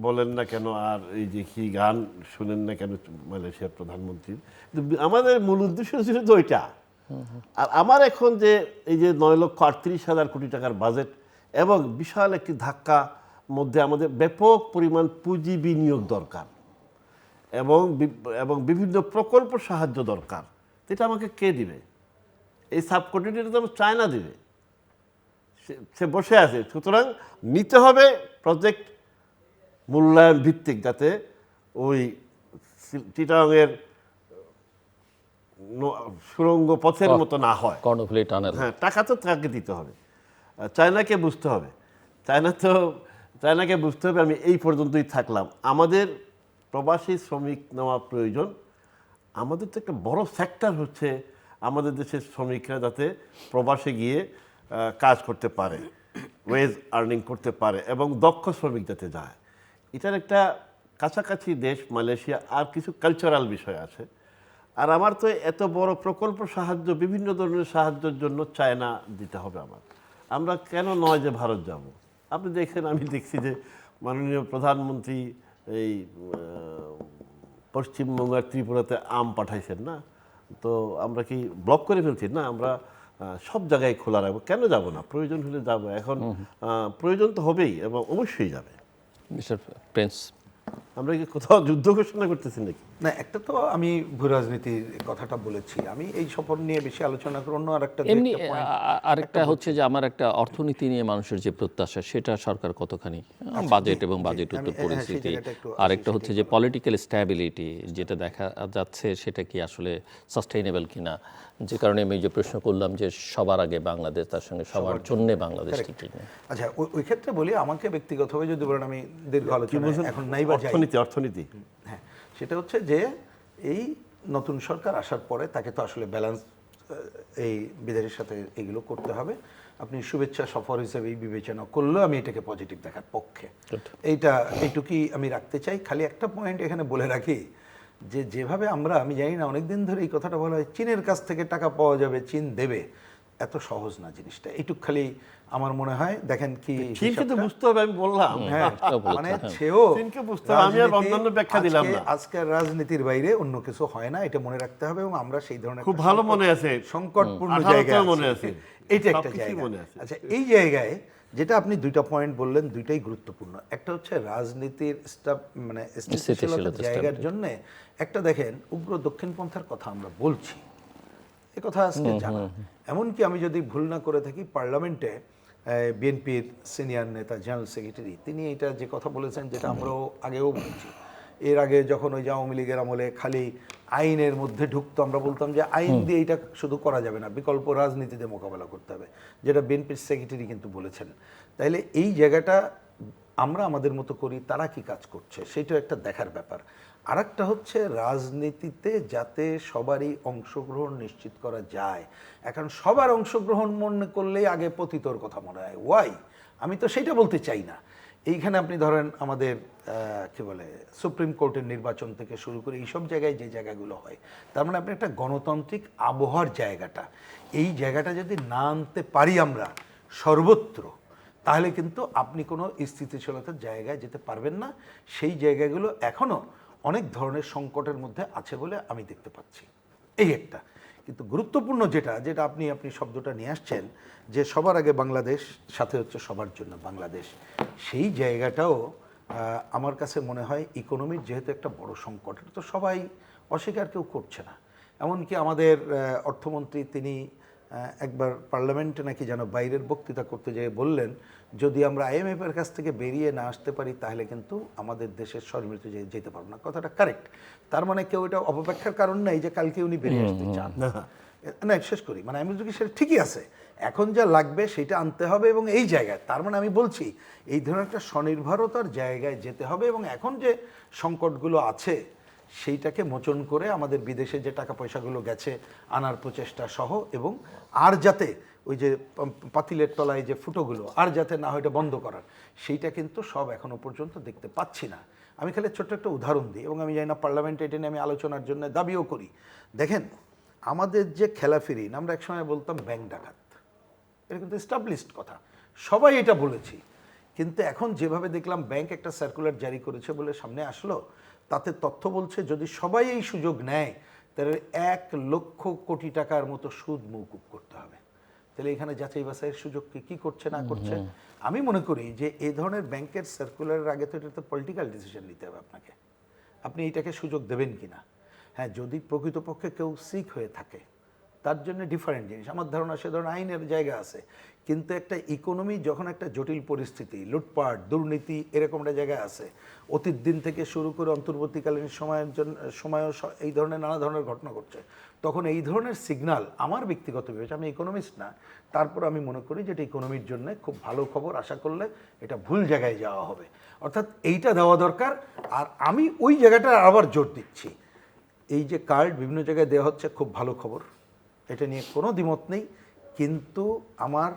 Speaker 2: বলেন না কেন, আর এই যে কি গান শুনেন না কেন মালয়েশিয়ার প্রধানমন্ত্রীর, আমাদের মূল উদ্দেশ্য ছিল তো ওইটা। আর আমার এখন যে এই যে 9,38,000 কোটি টাকার বাজেট এবং বিশাল একটি ধাক্কা মধ্যে আমাদের ব্যাপক পরিমাণ পুঁজি বিনিয়োগ দরকার, এবং বিভিন্ন প্রকল্প সাহায্য দরকার। এটা আমাকে কে দিবে? এই সাবকন্টিনেন্টে তো চায়না দিবে, সে বসে আছে। সুতরাং নিতে হবে প্রজেক্ট মূল্যায়ন ভিত্তিক, যাতে ওই চিটাগাংয়ের সুড়ঙ্গ পথের মতো না হয়।
Speaker 1: কর্ণফুলী টানেল,
Speaker 2: হ্যাঁ, টাকা তো তাকে দিতে হবে। চায়নাকে বুঝতে হবে। চায়নাকে বুঝতে হবে আমি এই পর্যন্তই থাকলাম। আমাদের প্রবাসী শ্রমিক নেওয়া প্রয়োজন। আমাদের তো একটা বড় ফ্যাক্টর হচ্ছে আমাদের দেশের শ্রমিকরা যাতে প্রবাসে গিয়ে কাজ করতে পারে, ওয়েজ আর্নিং করতে পারে এবং দক্ষ শ্রমিক যাতে যায়। এটার একটা কাছাকাছি দেশ মালয়েশিয়া, আর কিছু কালচারাল বিষয় আছে। আর আমার তো এত বড় প্রকল্প সাহায্য, বিভিন্ন ধরনের সাহায্যের জন্য চায়না দিতে হবে আমরা কেন নয় যে ভারত যাব? আপনি দেখেন, আমি দেখছি যে মাননীয় প্রধানমন্ত্রী এই পশ্চিমবঙ্গ আর ত্রিপুরাতে আম পাঠাইছেন না, তো আমরা কি ব্লক করে ফেলছি? না, আমরা সব জায়গায় খোলা রাখবো। কেন যাব না? প্রয়োজন হলে যাব। এখন প্রয়োজন তো হবেই এবং অবশ্যই যাবে।
Speaker 1: মিস্টার প্রিন্স,
Speaker 2: আমরা কি কোথাও যুদ্ধ ঘোষণা করতেছি নাকি?
Speaker 3: না, একটা তো আমি ভূ রাজনীতির কথাটা বলেছি, আমি এই সফর নিয়ে বেশি আলোচনা করব। অন্য আরেকটা
Speaker 1: এমনি আরেকটা হচ্ছে যে আমার একটা অর্থনীতি নিয়ে মানুষের যে প্রত্যাশা, সেটা সরকার কতখানি, বাজেট এবং বাজেট উত্তর পরিস্থিতি, আরেকটা হচ্ছে যে পলিটিক্যাল স্ট্যাবিলিটি যেটা দেখা যাচ্ছে সেটা কি আসলে সাস্টেইনেবল কিনা, যে কারণে আমি যে প্রশ্ন করলাম যে সবার আগে বাংলাদেশ, তার সঙ্গে সবার জন্য বাংলাদেশ ঠিক নেই।
Speaker 3: আচ্ছা, ওই ক্ষেত্রে বলি, আমাকে ব্যক্তিগতভাবে যদি বলেন, আমি দীর্ঘ আলোচনা এখন নাই বা যাই।
Speaker 2: অর্থনীতি
Speaker 3: হ্যাঁ, সেটা হচ্ছে যে এই নতুন সরকার আসার পরে তাকে তো আসলে ব্যালেন্স এই বিদেশের সাথে এগুলো করতে হবে। আপনি শুভেচ্ছা সফর হিসেবে বিবেচনা করলেও আমি এটাকে পজিটিভ দেখার পক্ষে। এইটুকুই আমি রাখতে চাই। খালি একটা পয়েন্ট এখানে বলে রাখি, যে যেভাবে আমি জানি না, অনেকদিন ধরে এই কথাটা বলা হয় চীনের কাছ থেকে টাকা পাওয়া যাবে, চীন দেবে, এত সহজ না জিনিসটা। এইটুক খালি আমার মনে হয়, দেখেন কি
Speaker 2: চীনকে তো বুঝতে হবে, আমি বললাম।
Speaker 3: হ্যাঁ, মানে সেও
Speaker 2: চীনকে বুঝতে হবে, আমি আর অন্যান্য ব্যাখ্যা দিলাম না।
Speaker 3: আজকের রাজনীতির বাইরে অন্য কিছু হয় না, এটা মনে রাখতে হবে। এবং আমরা সেই ধরনের
Speaker 2: খুব ভালো মনে আছে,
Speaker 3: সংকটপূর্ণ জায়গায়
Speaker 2: মনে আছে,
Speaker 3: এটা একটা জায়গা। আচ্ছা, এই জায়গায় যেটা আপনি দুইটা পয়েন্ট বললেন, দুইটাই গুরুত্বপূর্ণ। একটা হচ্ছে রাজনীতির মানে স্থিতিশীলতার জায়গার জন্য একটা, দেখেন, উগ্র দক্ষিণপন্থার কথা আমরা বলছি, এ কথা আজকে জানা। এমনকি আমি যদি ভুল না করে থাকি, পার্লামেন্টে বিএনপির সিনিয়র নেতা, জেনারেল সেক্রেটারি, তিনি এটা যে কথা বলেছেন, যেটা আমরাও আগেও বলছি। এর আগে যখন ওই যে আওয়ামী লীগের আমলে খালি আইনের মধ্যে ঢুকতো, আমরা বলতাম যে আইন দিয়ে এটা শুধু করা যাবে না, বিকল্প রাজনীতিতে মোকাবেলা করতে হবে, যেটা বিএনপির সেক্রেটারি কিন্তু বলেছেন। তাইলে এই জায়গাটা আমরা আমাদের মতো করি, তারা কি কাজ করছে সেটা একটা দেখার ব্যাপার। আর একটা হচ্ছে রাজনীতিতে যাতে সবারই অংশগ্রহণ নিশ্চিত করা যায়। এখন সবার অংশগ্রহণ মনে করলেই আগে পতিতর কথা মনে হয়। ওয়াই? আমি তো সেটা বলতে চাই না। এইখানে আপনি ধরেন আমাদের কি বলে সুপ্রিম কোর্টের নির্বাচন থেকে শুরু করে এইসব জায়গায় যে জায়গাগুলো হয়, তার মানে আপনি একটা গণতান্ত্রিক আবহাওয়ার জায়গাটা, এই জায়গাটা যদি না আনতে পারি আমরা সর্বত্র, তাহলে কিন্তু আপনি কোনো স্থিতিশীলতার জায়গায় যেতে পারবেন না। সেই জায়গাগুলো এখনও অনেক ধরনের সংকটের মধ্যে আছে বলে আমি দেখতে পাচ্ছি। এই একটা কিন্তু গুরুত্বপূর্ণ যেটা আপনি শব্দটা নিয়ে আসছেন, যে সবার আগে বাংলাদেশ, সাথে হচ্ছে সবার জন্য বাংলাদেশ, সেই জায়গাটাও আমার কাছে মনে হয় ইকোনমির যেহেতু একটা বড় সংকট, এটা তো সবাই অস্বীকার কেউ করছে না। এমনকি আমাদের অর্থমন্ত্রী তিনি একবার পার্লামেন্টে নাকি যেন বাইরের বক্তৃতা করতে যেয়ে বললেন, যদি আমরা আইএমএফের কাছ থেকে বেরিয়ে না আসতে পারি তাহলে কিন্তু আমাদের দেশের সমৃদ্ধি যেতে পারবো না। কথাটা কারেক্ট। তার মানে কেউ এটা অপব্যাখ্যার কারণ নাই যে কালকে উনি বেরিয়ে আসতে চান না। শেষ করি, মানে আমি যদি সেটা ঠিকই আছে, এখন যা লাগবে সেটা আনতে হবে। এবং এই জায়গায় তার মানে আমি বলছি এই ধরনের একটা স্বনির্ভরতার জায়গায় যেতে হবে। এবং এখন যে সংকটগুলো আছে সেইটাকে মোচন করে আমাদের বিদেশে যে টাকা পয়সাগুলো গেছে আনার প্রচেষ্টা সহ, এবং আর যাতে ওই যে পাতিলের তলায় যে ফুটোগুলো আর যাতে না হয় এটা বন্ধ করার, সেইটা কিন্তু সব এখনো পর্যন্ত দেখতে পাচ্ছি না। আমি খালি ছোট্ট একটা উদাহরণ দিই, এবং আমি জানি না পার্লামেন্টে এটা নিয়ে আমি আলোচনার জন্য দাবিও করি। দেখেন, আমাদের যে খেলাফিরি, আমরা একসময় বলতাম ব্যাংক ডাকাত, এটা কিন্তু এস্টাবলিশড কথা, সবাই এটা বলেছি। কিন্তু এখন যেভাবে দেখলাম ব্যাংক একটা সার্কুলার জারি করেছে বলে সামনে আসলো, তাতে তথ্য বলছে যদি সবাই এই সুযোগ নেয় তাহলে 1 লক্ষ কোটি টাকার মতো সুদ মওকুফ করতে হবে। তাহলে এখানে যাচাই বাছাইয়ের সুযোগ কি করছে না করছে। আমি মনে করি যে এই ধরনের ব্যাংকের সার্কুলারের আগে তো এটা তো পলিটিক্যাল ডিসিশন নিতে হবে আপনাকে, আপনি এটাকে সুযোগ দেবেন কিনা। হ্যাঁ, যদি প্রকৃতপক্ষে কেউ সিক হয়ে থাকে তার জন্য ডিফারেন্ট জিনিস। আমার ধারণা সে ধরনের আইনের জায়গা আছে, কিন্তু একটা ইকোনমি যখন একটা জটিল পরিস্থিতি, লুটপাট, দুর্নীতি এরকম একটা জায়গায় আছে, অতীত দিন থেকে শুরু করে অন্তর্বর্তীকালীন সময়ও এই ধরনের নানা ধরনের ঘটনা ঘটছে, তখন এই ধরনের সিগন্যাল আমার ব্যক্তিগত বিবেচনা, আমি ইকোনমিস্ট না, তারপর আমি মনে করি যে এটা ইকোনমির জন্য খুব ভালো খবর। আশা করলে এটা ভুল জায়গায় যাওয়া হবে, অর্থাৎ এইটা দেওয়া দরকার। আর আমি ওই জায়গাটা আবার জোর দিচ্ছি, এই যে কার্ড বিভিন্ন জায়গায় দেওয়া হচ্ছে খুব ভালো খবর, এটা নিয়ে কোনো দ্বিমত নেই, কিন্তু আমার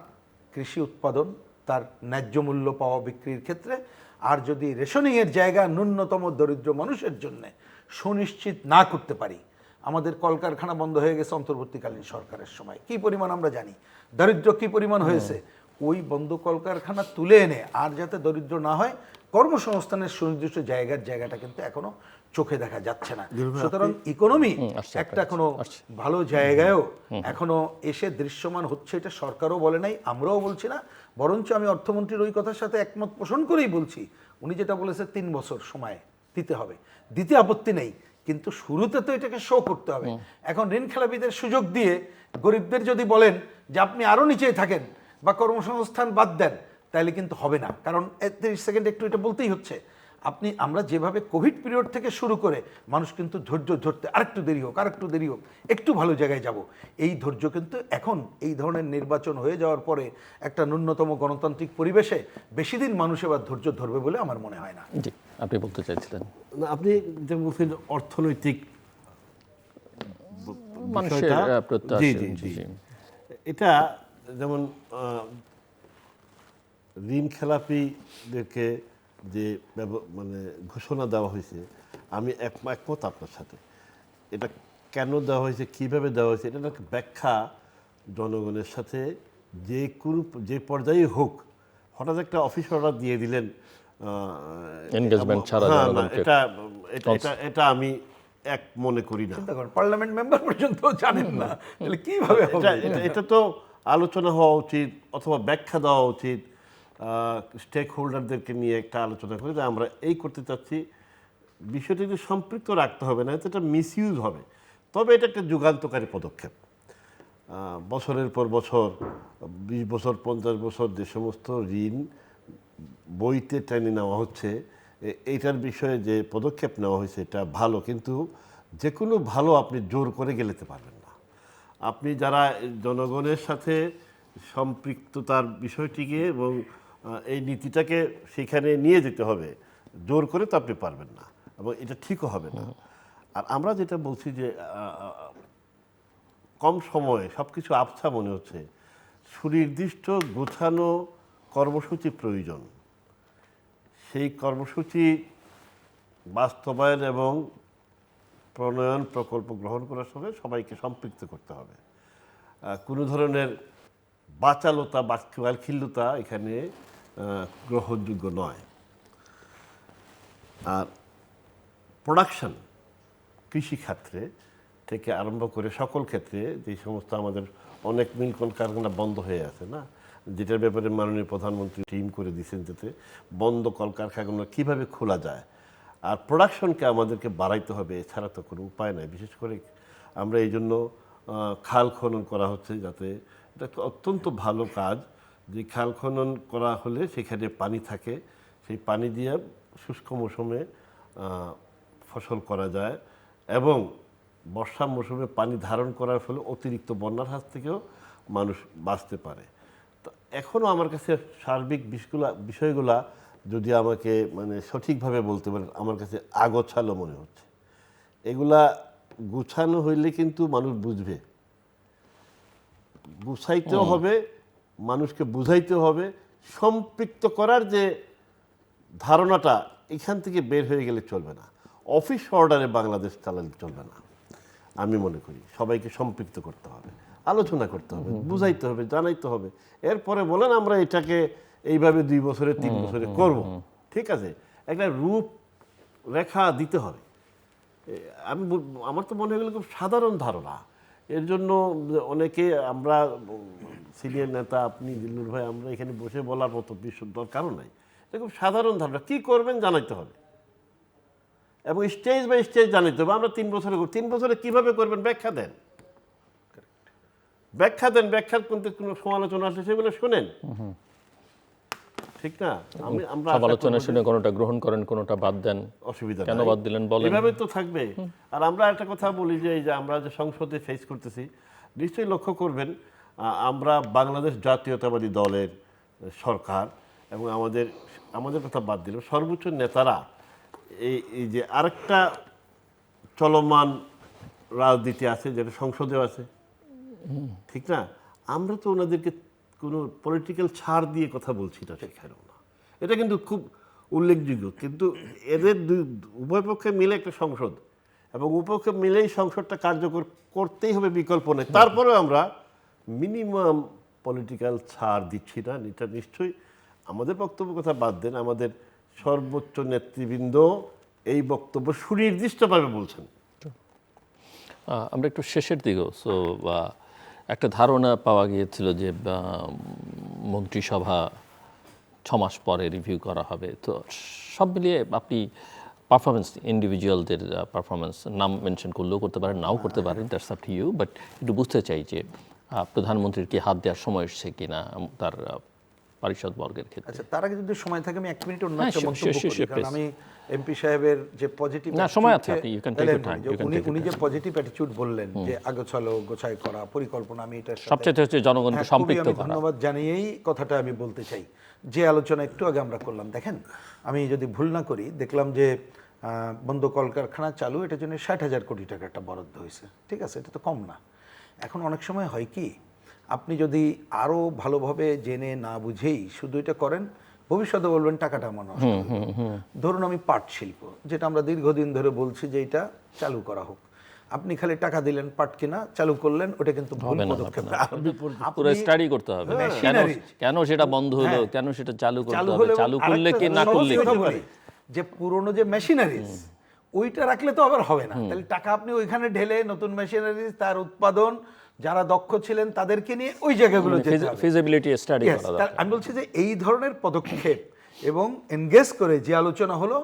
Speaker 3: কৃষি উৎপাদন তার ন্যায্য মূল্য পাওয়া বিক্রির ক্ষেত্রে, আর যদি রেশনিংয়ের জায়গা ন্যূনতম দরিদ্র মানুষের জন্য সুনিশ্চিত না করতে পারি, আমাদের কলকারখানা বন্ধ হয়ে গেছে অন্তর্বর্তীকালীন সরকারের সময়, কি পরিমাণ আমরা জানি, দারিদ্র্য কি পরিমাণ হয়েছে, ওই বন্ধ কলকারখানা তুলে এনে আর যাতে দরিদ্র না হয়, কর্মসংস্থানের সুনির্দিষ্ট জায়গাটা কিন্তু এখনো চোখে দেখা যাচ্ছে না। সুতরাং ইকোনমি একটা কোনো ভালো জায়গায়ও এখনো এসে দৃশ্যমান হচ্ছে, এটা সরকারও বলে নাই, আমরাও বলছি না, বরঞ্চ আমি অর্থমন্ত্রীর ওই কথার সাথে একমত পোষণ করেই বলছি, উনি যেটা বলেছে 3 বছর সময় দিতে হবে, দিতে আপত্তি নেই, কিন্তু শুরুতে তো এটাকে শো করতে হবে। এখন ঋণ খেলাপিদের সুযোগ দিয়ে গরিবদের যদি বলেন যে আপনি আরও নিচেই থাকেন বা কর্মসংস্থান বাদ দেন, তাহলে কিন্তু হবে না। কারণ 30 সেকেন্ড একটু এটা বলতেই হচ্ছে, আমরা যেভাবে কোভিড পিরিয়ড থেকে শুরু করে মানুষ কিন্তু ধৈর্য ধরতে আরেকটু দেরি হোক, একটু ভালো জায়গায় যাব, এই ধৈর্য কিন্তু এখন এই ধরনের নির্বাচন হয়ে যাওয়ার পরে একটা ন্যূনতম গণতান্ত্রিক পরিবেশে বেশি দিন মানুষ এবার ধৈর্য ধরবে বলে আমার মনে হয় না।
Speaker 1: জি, আপনি বলতে চাইছিলেন?
Speaker 2: না, আপনি যে বলছেন অর্থনৈতিক
Speaker 1: মানুষের প্রত্যাশা,
Speaker 2: জি জি জি, এটা যেমন ঋণ খেলাপিদেরকে যে মানে ঘোষণা দেওয়া হয়েছে, আমি একমত আপনার সাথে। এটা কেন দেওয়া হয়েছে, কিভাবে দেওয়া হয়েছে, এটা একটা ব্যাখ্যা জনগণের সাথে যে পর্যায়ে হোক, হঠাৎ একটা অফিস অর্ডার দিয়ে দিলেন
Speaker 1: এনগেজমেন্ট ছাড়া,
Speaker 2: এটা আমি এক মনে করি না।
Speaker 3: পার্লামেন্ট মেম্বার পর্যন্ত জানেন না, তাহলে কিভাবে হবে?
Speaker 2: এটা তো আলোচনা হওয়া উচিত, অথবা ব্যাখ্যা দেওয়া উচিত, স্টেক হোল্ডারদেরকে নিয়ে একটা আলোচনা করে যে আমরা এই করতে চাচ্ছি, বিষয়টিকে সম্পৃক্ত রাখতে হবে, না এটা মিসইউজ হবে। তবে এটা একটা যুগান্তকারী পদক্ষেপ। বছরের পর বছর, 20 বছর 50 বছর যে সমস্ত ঋণ বইতে টেনে নেওয়া হচ্ছে, এইটার বিষয়ে যে পদক্ষেপ নেওয়া হয়েছে এটা ভালো, কিন্তু যে কোনো ভালো আপনি জোর করে গেলেতে পারবেন না। আপনি যারা জনগণের সাথে সম্পৃক্ততার বিষয়টিকে এবং এই নীতিটাকে সেখানে নিয়ে যেতে হবে, জোর করে তো আপনি পারবেন না, এবং এটা ঠিকও হবে না। আর আমরা যেটা বলছি যে কম সময়ে সব কিছু আবছা মনে হচ্ছে, সুনির্দিষ্ট গোছানো কর্মসূচি প্রয়োজন। সেই কর্মসূচি বাস্তবায়ন এবং প্রণয়ন প্রকল্প গ্রহণ করার সময় সবাইকে সম্পৃক্ত করতে হবে। কোনো ধরনের বাচালতা বা খিল্লতা এখানে গ্রহণযোগ্য নয়। আর প্রোডাকশন, কৃষিক্ষেত্রে থেকে আরম্ভ করে সকল ক্ষেত্রে যে সমস্ত আমাদের অনেক মিল কলকারখানা বন্ধ হয়ে আছে না, যেটার ব্যাপারে মাননীয় প্রধানমন্ত্রী টিম করে দিয়েছেন, যাতে বন্ধ কলকারখানাগুলো কীভাবে খোলা যায়। আর প্রোডাকশনকে আমাদেরকে বাড়াইতে হবে, এছাড়া তো কোনো উপায় নাই। বিশেষ করে আমরা এই জন্য খাল খনন করা হচ্ছে, যাতে এটা একটা অত্যন্ত ভালো কাজ, যে খাল খনন করা হলে সেখানে পানি থাকে, সেই পানি দিয়ে শুষ্ক মৌসুমে ফসল করা যায়, এবং বর্ষা মৌসুমে পানি ধারণ করার ফলে অতিরিক্ত বন্যার হাত থেকেও মানুষ বাঁচতে পারে। তো এখনও আমার কাছে সার্বিক বিষয়গুলা যদি আমাকে মানে সঠিকভাবে বলতে পারেন, আমার কাছে আগোছালো মনে হচ্ছে। এগুলা গুছানো হইলে কিন্তু মানুষ বুঝবে, গুছাইতেও হবে, মানুষকে বুঝাইতে হবে। সম্পৃক্ত করার যে ধারণাটা, এখান থেকে বের হয়ে গেলে চলবে না। অফিস অর্ডারে বাংলাদেশ চালালে চলবে না। আমি মনে করি সবাইকে সম্পৃক্ত করতে হবে, আলোচনা করতে হবে, বুঝাইতে হবে, জানাইতে হবে। এরপরে বলেন আমরা এটাকে এইভাবে 2 বছরে 3 বছরে করব, ঠিক আছে, একটা রূপ রেখা দিতে হবে। আমার তো মনে হয় খুব সাধারণ ধারণা। এর জন্য অনেকে, আমরা সিনিয়র নেতা, আপনি দিলুর ভাই, আমরা এখানে বসে বলার মতো কারণ নাই। এটা খুব সাধারণ ধারণা। কী করবেন জানাইতে হবে, এবং স্টেজ বাই স্টেজ জানাইতে হবে। আমরা 3 বছরে কীভাবে করবেন ব্যাখ্যা দেন। ব্যাখ্যা দেন, ব্যাখ্যার কিন্তু কোনো সমালোচনা আসলে সেগুলো শোনেন, ঠিক না? আমরা আশা
Speaker 1: সমালোচনা
Speaker 2: করব যে
Speaker 1: শুনে কোনোটা গ্রহণ করেন, কোনোটা বাদ দেন,
Speaker 2: অসুবিধা
Speaker 1: কেন
Speaker 2: নাই।
Speaker 1: বাদ দিলেন বলেন।
Speaker 2: এভাবে তো থাকবে। আর আমরা একটা কথা বলি যে এই যে আমরা যে সংসদে ফেস করতেছি, নিশ্চয়ই লক্ষ্য করবেন আমরা বাংলাদেশ জাতীয়তাবাদী দলের সরকার এবং আমাদের কথা বাদ দিল সর্বোচ্চ নেতারা এই যে আরেকটা চলমান রাজনীতি আছে যেটা সংসদেও আছে, ঠিক না? আমরা তো ওনাদেরকে কোনো পলিটিক্যাল ছাড় দিয়ে কথা বলছি না সেখানেও না, এটা কিন্তু খুব উল্লেখযোগ্য। কিন্তু এদের উভয় পক্ষে মিলে একটা সংসদ এবং উভয়পক্ষে মিলেই সংসদটা কার্যকর করতেই হবে, বিকল্প নেই। তারপরেও আমরা মিনিমাম পলিটিক্যাল ছাড় দিচ্ছি না, এটা নিশ্চয়ই আমাদের বক্তব্য কথা বাদ দেন, আমাদের সর্বোচ্চ নেতৃবৃন্দ এই বক্তব্য সুনির্দিষ্টভাবে বলছেন।
Speaker 1: আমরা একটু শেষের দিকেও একটা ধারণা পাওয়া গিয়েছিল যে মন্ত্রিসভা 6 মাস পরে রিভিউ করা হবে। তো সব মিলিয়ে আপনি পারফরমেন্স, ইন্ডিভিজুয়ালদের পারফরমেন্স নাম মেনশন করলেও করতে পারেন, নাও করতে পারেন, that's up to you, but একটু বুঝতে চাই যে প্রধানমন্ত্রীর কি হাত দেওয়ার সময় এসছে কিনা তার পরিষদ বর্গের ক্ষেত্রে।
Speaker 3: আচ্ছা, তার আগে যদি সময় থাকে আমি 1 মিনিট অন্য
Speaker 1: হ্যাঁ,
Speaker 3: একটা
Speaker 1: sure,
Speaker 3: মন্তব্য
Speaker 1: sure,
Speaker 3: করি,
Speaker 1: sure,
Speaker 3: কারণ
Speaker 1: please.
Speaker 3: আমি এমপি সাহেবের যে পজিটিভ
Speaker 1: না, সময় আছে, আপনি you can take your time, you can take your
Speaker 3: উনি যে
Speaker 1: time.
Speaker 3: পজিটিভ অ্যাটিটিউড বললেন যে আগোছালো গোছাই করা পরিকল্পনা, আমি এটা
Speaker 1: সবচেয়ে হচ্ছে জনগণকে সম্পৃক্ত করা।
Speaker 3: ধন্যবাদ জানিয়েই কথাটা আমি বলতে চাই। যে আলোচনা একটু আগে আমরা করলাম, দেখেন আমি যদি ভুল না করি দেখলাম যে বন্ধ কলকারখানা চালু, এটার জন্য 60,000 কোটি টাকা একটা বরাদ্দ হয়েছে, ঠিক আছে, এটা তো কম না। এখন অনেক সময় হয় কি, আপনি যদি আরও ভালোভাবে জেনে না বুঝেই শুধু এটা করেন, ভবিষ্যতে বলবেন টাকাটা আমার নষ্ট হলো। ধরুন আমি পাট শিল্প, যেটা আমরা দীর্ঘদিন ধরে বলছি যে এটা চালু করা হোক, আপনি খালি টাকা দিলেন, পাট কিনা চালু করলেন, ওটা কিন্তু ভুল পদক্ষেপ।
Speaker 1: পুরো স্টাডি করতে হবে কেন সেটা বন্ধ হলো, কেন সেটা চালু করতে হবে, চালু করলে কি না করলে কি।
Speaker 3: যে পুরনো যে মেশিনারিজ ওইটা রাখলে তো আবার হবে না, তাহলে টাকা আপনি ওইখানে ঢেলে নতুন মেশিনারিজ, তার উৎপাদন, যারা দক্ষ ছিলেন তাদেরকে নিয়ে ওই জায়গাগুলো যেতে হবে,
Speaker 1: ফিজিবিলিটি স্টাডি
Speaker 3: Yes,
Speaker 1: করা দরকার।
Speaker 3: আমি বলছি যে এই ধরনের পদক্ষেপ এবং এনগেজ করে যে আলোচনা হলো,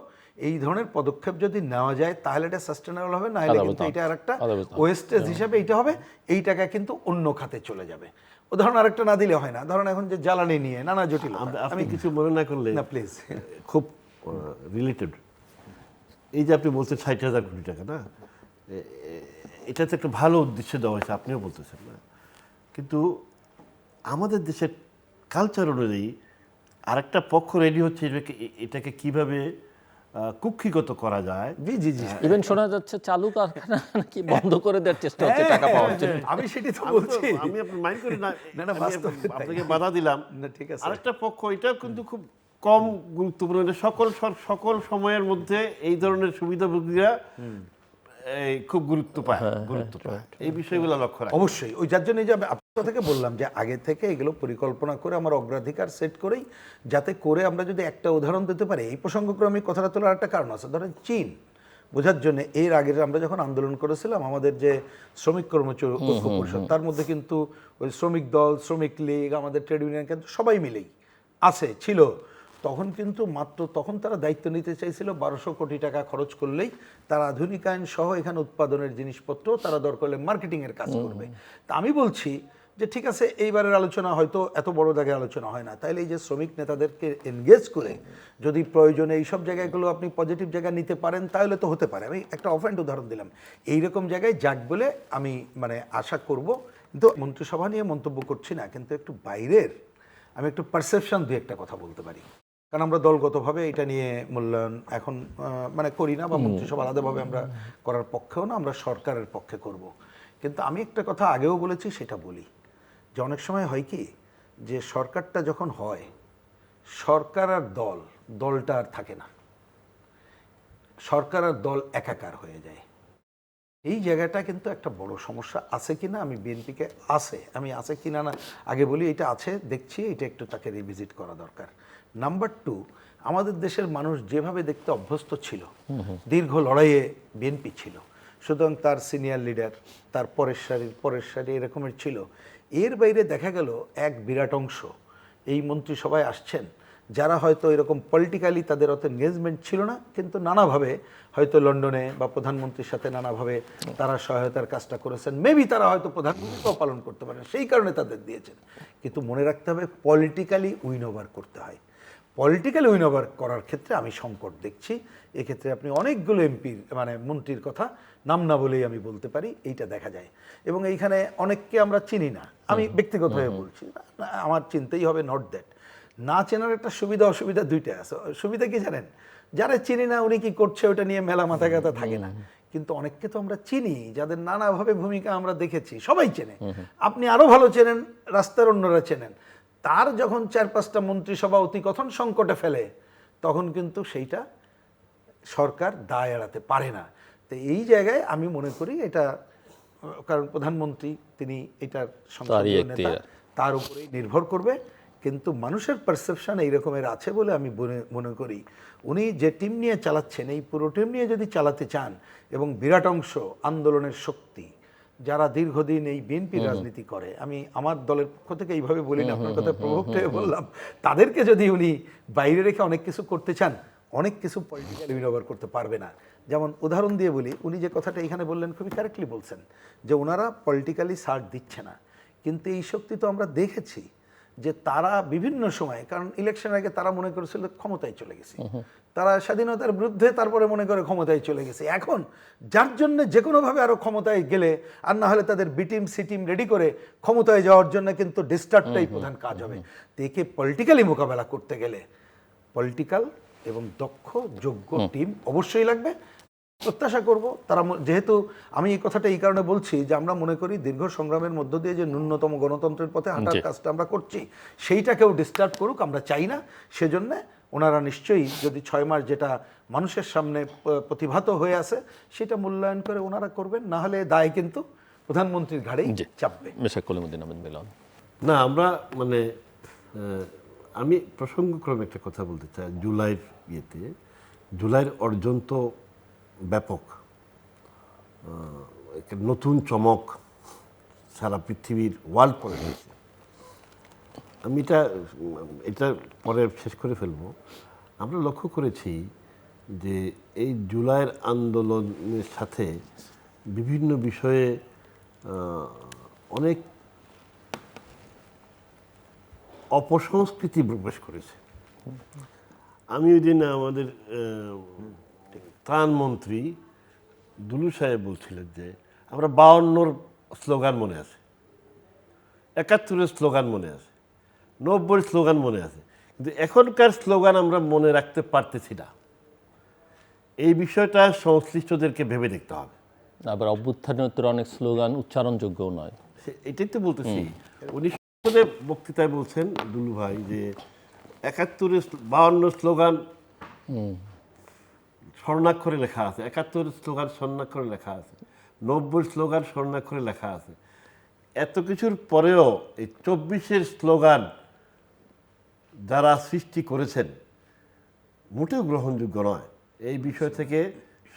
Speaker 3: এই ধরনের পদক্ষেপ যদি নেওয়া যায় তাহলে এটা সাস্টেনেবল হবে, না হলে কিন্তু এটা আরেকটা ওয়েস্টেজ হিসাবে এইটা হবে, এই টাকা কিন্তু অন্য খাতে চলে যাবে। উদাহরণ আরেকটা না দিলে হয় না, ধরুন এখন যে জ্বালানি নিয়ে নানা জটিল,
Speaker 2: আমি কিছু মনে না করলে
Speaker 3: না প্লিজ,
Speaker 2: খুব রিলেটেড, এই যে আপনি বলছেন 60,000 কোটি টাকা, না এটা তো একটা ভালো উদ্দেশ্যে দেওয়া হয়েছে, আপনিও বলতেছেন না, কিন্তু আমাদের দেশের কালচার অনুযায়ী আরেকটা পক্ষ রেডি হচ্ছে এটাকে কিভাবে কুক্ষিগত করা যায়।
Speaker 3: জি জি জি,
Speaker 1: ইভেন শোনা যাচ্ছে চালু কারখানা নাকি বন্ধ করে দেওয়ার চেষ্টা হচ্ছে টাকা পাওয়ার জন্য।
Speaker 3: আমি সেটাই তো বলছি,
Speaker 2: আমি আপনি মাইন্ড করি না,
Speaker 3: না, না, বাস্তবে তাই।
Speaker 2: আপনাকে বাধা দিলাম।
Speaker 3: না, ঠিক আছে।
Speaker 2: আরেকটা পক্ষ, এটা কিন্তু খুব কম গুরুত্বপূর্ণ, সকল সময়ের মধ্যে এই ধরনের সুবিধাভোগীরা খুব গুরুত্ব পায়, এই বিষয়গুলো লক্ষ্য রাখা
Speaker 3: অবশ্যই। ওই যার জন্য যে আপনার থেকে বললাম যে আগে থেকে এগুলো পরিকল্পনা করে আমার অগ্রাধিকার সেট করেই, যাতে করে আমরা যদি একটা উদাহরণ দিতে পারি, এই প্রসঙ্গক্রমে কথাটা তোলার একটা কারণ আছে। ধরেন চীন বোঝার জন্য এর আগে আমরা যখন আন্দোলন করেছিলাম, আমাদের যে শ্রমিক কর্মচারী ঐক্য পরিষদ, তার মধ্যে কিন্তু ওই শ্রমিক দল, শ্রমিক লীগ, আমাদের ট্রেড ইউনিয়ন কিন্তু সবাই মিলেই ছিল। তখন কিন্তু তখন তারা দায়িত্ব নিতে চাইছিল 1200 কোটি টাকা খরচ করলেই তারা আধুনিকায়ন সহ এখানে উৎপাদনের জিনিসপত্র তারা দরকার হলে মার্কেটিংয়ের কাজ করবে। তা আমি বলছি যে ঠিক আছে, এইবারের আলোচনা হয়তো এত বড় দাগে আলোচনা হয় না, তাইলে এই যে শ্রমিক নেতাদেরকে এনগেজ করে যদি প্রয়োজনে এইসব জায়গাগুলো আপনি পজিটিভ জায়গায় নিতে পারেন তাহলে তো হতে পারে। আমি একটা অফ হ্যান্ড উদাহরণ দিলাম, এইরকম জায়গায় যাক বলে আমি আশা করব। কিন্তু মন্ত্রিসভা নিয়ে মন্তব্য করছি না, কিন্তু একটু বাইরের আমি একটু পারসেপশন দিয়ে একটা কথা বলতে পারি, কারণ আমরা দলগতভাবে এটা নিয়ে মূল্যায়ন এখন করি না, বা মন্ত্রিসভা আলাদাভাবে আমরা করার পক্ষেও না, আমরা সরকারের পক্ষে করব। কিন্তু আমি একটা কথা আগেও বলেছি, সেটা বলি যে অনেক সময় হয় কি, যে সরকারটা যখন হয়, সরকার আর দলটা আর থাকে না, সরকার আর দল একাকার হয়ে যায়। এই জায়গাটা কিন্তু একটা বড় সমস্যা আছে কিনা, আমি বিএনপিকে আছে কিনা না আগে বলি, এটা আছে দেখছি, এটা একটু তাকে রিভিজিট করা দরকার। নাম্বার 2, আমাদের দেশের মানুষ যেভাবে দেখতে অভ্যস্ত ছিল, দীর্ঘ লড়াইয়ে বিএনপি ছিল, সুতরাং তার সিনিয়র লিডার, তার পরের সারি এরকমের ছিল। এর বাইরে দেখা গেল এক বিরাট অংশ এই মন্ত্রিসভায় আসছেন যারা হয়তো এরকম পলিটিক্যালি তাদের অত এনগেজমেন্ট ছিল না, কিন্তু নানাভাবে হয়তো লন্ডনে বা প্রধানমন্ত্রীর সাথে নানাভাবে তারা সহায়তার কাজটা করেছেন, মেবি তারা হয়তো প্রধানমন্ত্রীও পালন করতে পারেন, সেই কারণে তাদের দিয়েছেন। কিন্তু মনে রাখতে হবে পলিটিক্যালি উইন ওভার করতে হয়। পলিটিক্যাল উইন ওভার করার ক্ষেত্রে আমি সংকট দেখছি। এক্ষেত্রে আপনি অনেকগুলো এমপির মানে মন্ত্রীর কথা নাম না বলেই আমি বলতে পারি, এইটা দেখা যায়। এবং এইখানে অনেককে আমরা চিনি না, আমি ব্যক্তিগতভাবে বলছি, আমার চিনতেই হবে নট দ্যাট। না চেনার একটা সুবিধা অসুবিধা দুইটা আছে। সুবিধা কি জানেন, যারা চিনি না উনি কি করছে ওটা নিয়ে মেলা মাথা ব্যথা থাকে না। কিন্তু অনেককে তো আমরা চিনি, যাদের নানাভাবে ভূমিকা আমরা দেখেছি, সবাই চেনে। আপনি আরো ভালো চেনেন, রাস্তার অন্যরা চেনেন। তার যখন 4-5টা মন্ত্রিসভা অতিকথন সংকটে ফেলে, তখন কিন্তু সেইটা সরকার দায় এড়াতে পারে না। তো এই জায়গায় আমি মনে করি এটা, কারণ প্রধানমন্ত্রী তিনি এটার সংসদীয় নেতা, তার উপরেই নির্ভর করবে। কিন্তু মানুষের পারসেপশন এই রকমের আছে বলে আমি মনে করি উনি যে টিম নিয়ে চালাচ্ছেন, এই পুরো টিম নিয়ে যদি চালাতে চান, এবং বিরাট অংশ আন্দোলনের শক্তি যারা দীর্ঘদিন এই বিএনপি রাজনীতি করে, আমি আমার দলের পক্ষ থেকে এইভাবে বলি না, আপনার কথা প্রভুক্ত হয়ে বললাম, তাদেরকে যদি উনি বাইরে রেখে অনেক কিছু করতে চান, অনেক কিছু পলিটিক্যাল উইন করতে পারবে না। যেমন উদাহরণ দিয়ে বলি, উনি যে কথাটা এখানে বললেন খুবই কারেক্টলি বলছেন যে ওনারা পলিটিক্যালি সার্ট দিচ্ছে না, কিন্তু এই শক্তি তো আমরা দেখেছি যে তারা বিভিন্ন সময়, কারণ ইলেকশনের আগে তারা মনে করেছিল ক্ষমতায় চলে গেছে, তারা স্বাধীনতার বিরুদ্ধে, তারপরে মনে করে ক্ষমতায় চলে গেছে। এখন যার জন্য যে কোনোভাবে আরও ক্ষমতায় গেলে, আর না হলে তাদের B team C team ready করে ক্ষমতায় যাওয়ার জন্য কিন্তু ডিস্টার্বটাই প্রধান কাজ হবে। তো একে পলিটিক্যালি মোকাবেলা করতে গেলে পলিটিক্যাল এবং দক্ষ যোগ্য টিম অবশ্যই লাগবে। প্রত্যাশা করব তারা, যেহেতু আমি এই কথাটা এই কারণে বলছি যে আমরা মনে করি দীর্ঘ সংগ্রামের মধ্য দিয়ে যে ন্যূনতম গণতন্ত্রের পথে হাঁটার কাজটা আমরা করছি, সেইটা কেউ ডিস্টার্ব করুক আমরা চাই না। সেজন্য ওনারা নিশ্চয়ই যদি 6 মাস যেটা মানুষের সামনে প্রতিভাত হয়ে আছে সেটা মূল্যায়ন করে ওনারা করবেন, না হলে দায় কিন্তু প্রধানমন্ত্রীর ঘাড়েই চাপবে।
Speaker 1: মিস্টার কলিমুদ্দিন আহমেদ মিলন।
Speaker 2: না, আমরা মানে আমি প্রসঙ্গক্রমে একটা কথা বলতে চাই। জুলাইয়ের ইয়েতে, জুলাইয়ের অর্জন তো ব্যাপক, একটা নতুন চমক সারা পৃথিবীর ওয়ার্ল্ড পরে হয়েছে। আমি এটা পরে শেষ করে ফেলবো। আমরা লক্ষ্য করেছি যে এই জুলাইয়ের আন্দোলনের সাথে বিভিন্ন বিষয়ে অনেক অপসংস্কৃতি প্রবেশ করেছে। আমি ওই দিন আমাদের ত্রাণমন্ত্রী দুলু সাহেব বলছিলেন যে আমরা 52-র স্লোগান মনে আছে, 71-এর স্লোগান মনে আছে, 90-এর স্লোগান মনে আছে, কিন্তু এখনকার স্লোগান আমরা মনে রাখতে পারতেছি না। এই বিষয়টা সংশ্লিষ্টদেরকে ভেবে দেখতে হবে।
Speaker 1: আবার অভ্যুত্থানোত্তর অনেক স্লোগান উচ্চারণযোগ্যও নয়,
Speaker 2: এটাই তো বলতেছি। উনি বক্তৃতায় বলছেন দুলু ভাই যে 71-এর 52 স্লোগান স্বর্ণাক্ষরে লেখা আছে, 71-এর স্লোগান স্বর্ণাক্ষরে লেখা আছে, 90-এর স্লোগান স্বর্ণাক্ষরে লেখা আছে। এত কিছুর পরেও এই 24-এর স্লোগান যারা সৃষ্টি করেছেন মোটেও গ্রহণযোগ্য নয়। এই বিষয় থেকে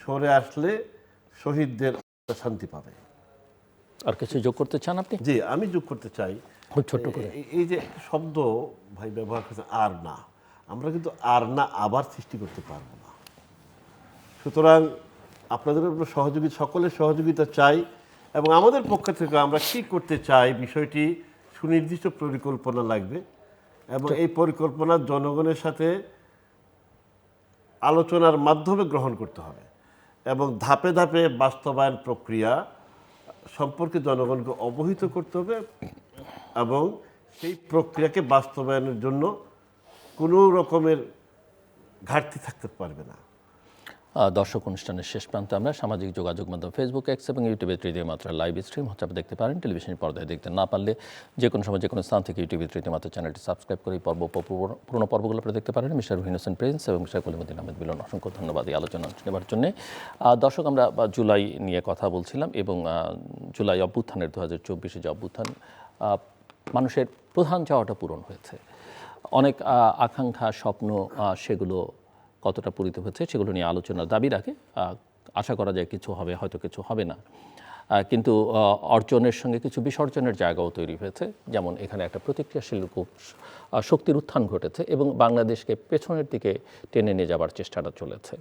Speaker 2: সরে আসলে শহীদদের শান্তি পাবে।
Speaker 1: আর কিছু যোগ করতে চান আপনি?
Speaker 2: জি, আমি যোগ করতে চাই
Speaker 1: খুব ছোট্ট করে।
Speaker 2: এই যে শব্দ ভাই ব্যবহার করছে আর না, আমরা কিন্তু আর না আবার সৃষ্টি করতে পারবো না। সুতরাং আপনাদের সকলের সহযোগিতা চাই, এবং আমাদের পক্ষ থেকে আমরা কী করতে চাই বিষয়টি সুনির্দিষ্ট পরিকল্পনা লাগবে, এবং এই পরিকল্পনা জনগণের সাথে আলোচনার মাধ্যমে গ্রহণ করতে হবে, এবং ধাপে ধাপে বাস্তবায়ন প্রক্রিয়া সম্পর্কে জনগণকে অবহিত করতে হবে, এবং সেই প্রক্রিয়াকে বাস্তবায়নের জন্য কোনো রকমের ঘাটতি থাকতে পারবে না।
Speaker 1: দর্শক, অনুষ্ঠানের শেষ প্রান্তে আমরা সামাজিক যোগাযোগ মাধ্যম ফেসবুক, এক্স এবং ইউটিউবে তৃতীয় মাত্রা লাইভ স্ট্রিম হচ্ছে আপনি দেখতে পারেন। টেলিভিশনের পর্দায় দেখতে না পারলে যে কোনো সময় যে কোনো স্থান থেকে ইউটিউবে তৃতীয় মাত্রা চ্যানেলটি সাবস্ক্রাইব করে পুরোনো পর্বগুলো আপনি দেখতে পারেন। মিস্টার রুহিন হোসেন প্রিন্স এবং মিস্টার কলিমুদ্দিন আহমেদ মিলন, অসংখ্য ধন্যবাদ এই আলোচনা নেবার জন্য। দর্শক, আমরা জুলাই নিয়ে কথা বলছিলাম, এবং জুলাই অভ্যুত্থানের 2024 যে অভ্যুত্থান, মানুষের প্রধান চাওয়াটা পূরণ হয়েছে। অনেক আকাঙ্ক্ষা, স্বপ্ন, সেগুলো কতটা পূরিত হচ্ছে সেগুলো নিয়ে আলোচনার দাবি রাখে। আশা করা যায় কিছু হবে, হয়তো কিছু হবে না। কিন্তু অর্জনের সঙ্গে কিছু বিসর্জনের জায়গাও তৈরি হয়েছে, যেমন এখানে একটা প্রতিক্রিয়াশীল শক্তির উত্থান ঘটেছে এবং বাংলাদেশকে পেছনের দিকে টেনে নিয়ে যাবার চেষ্টাটা চলেছে।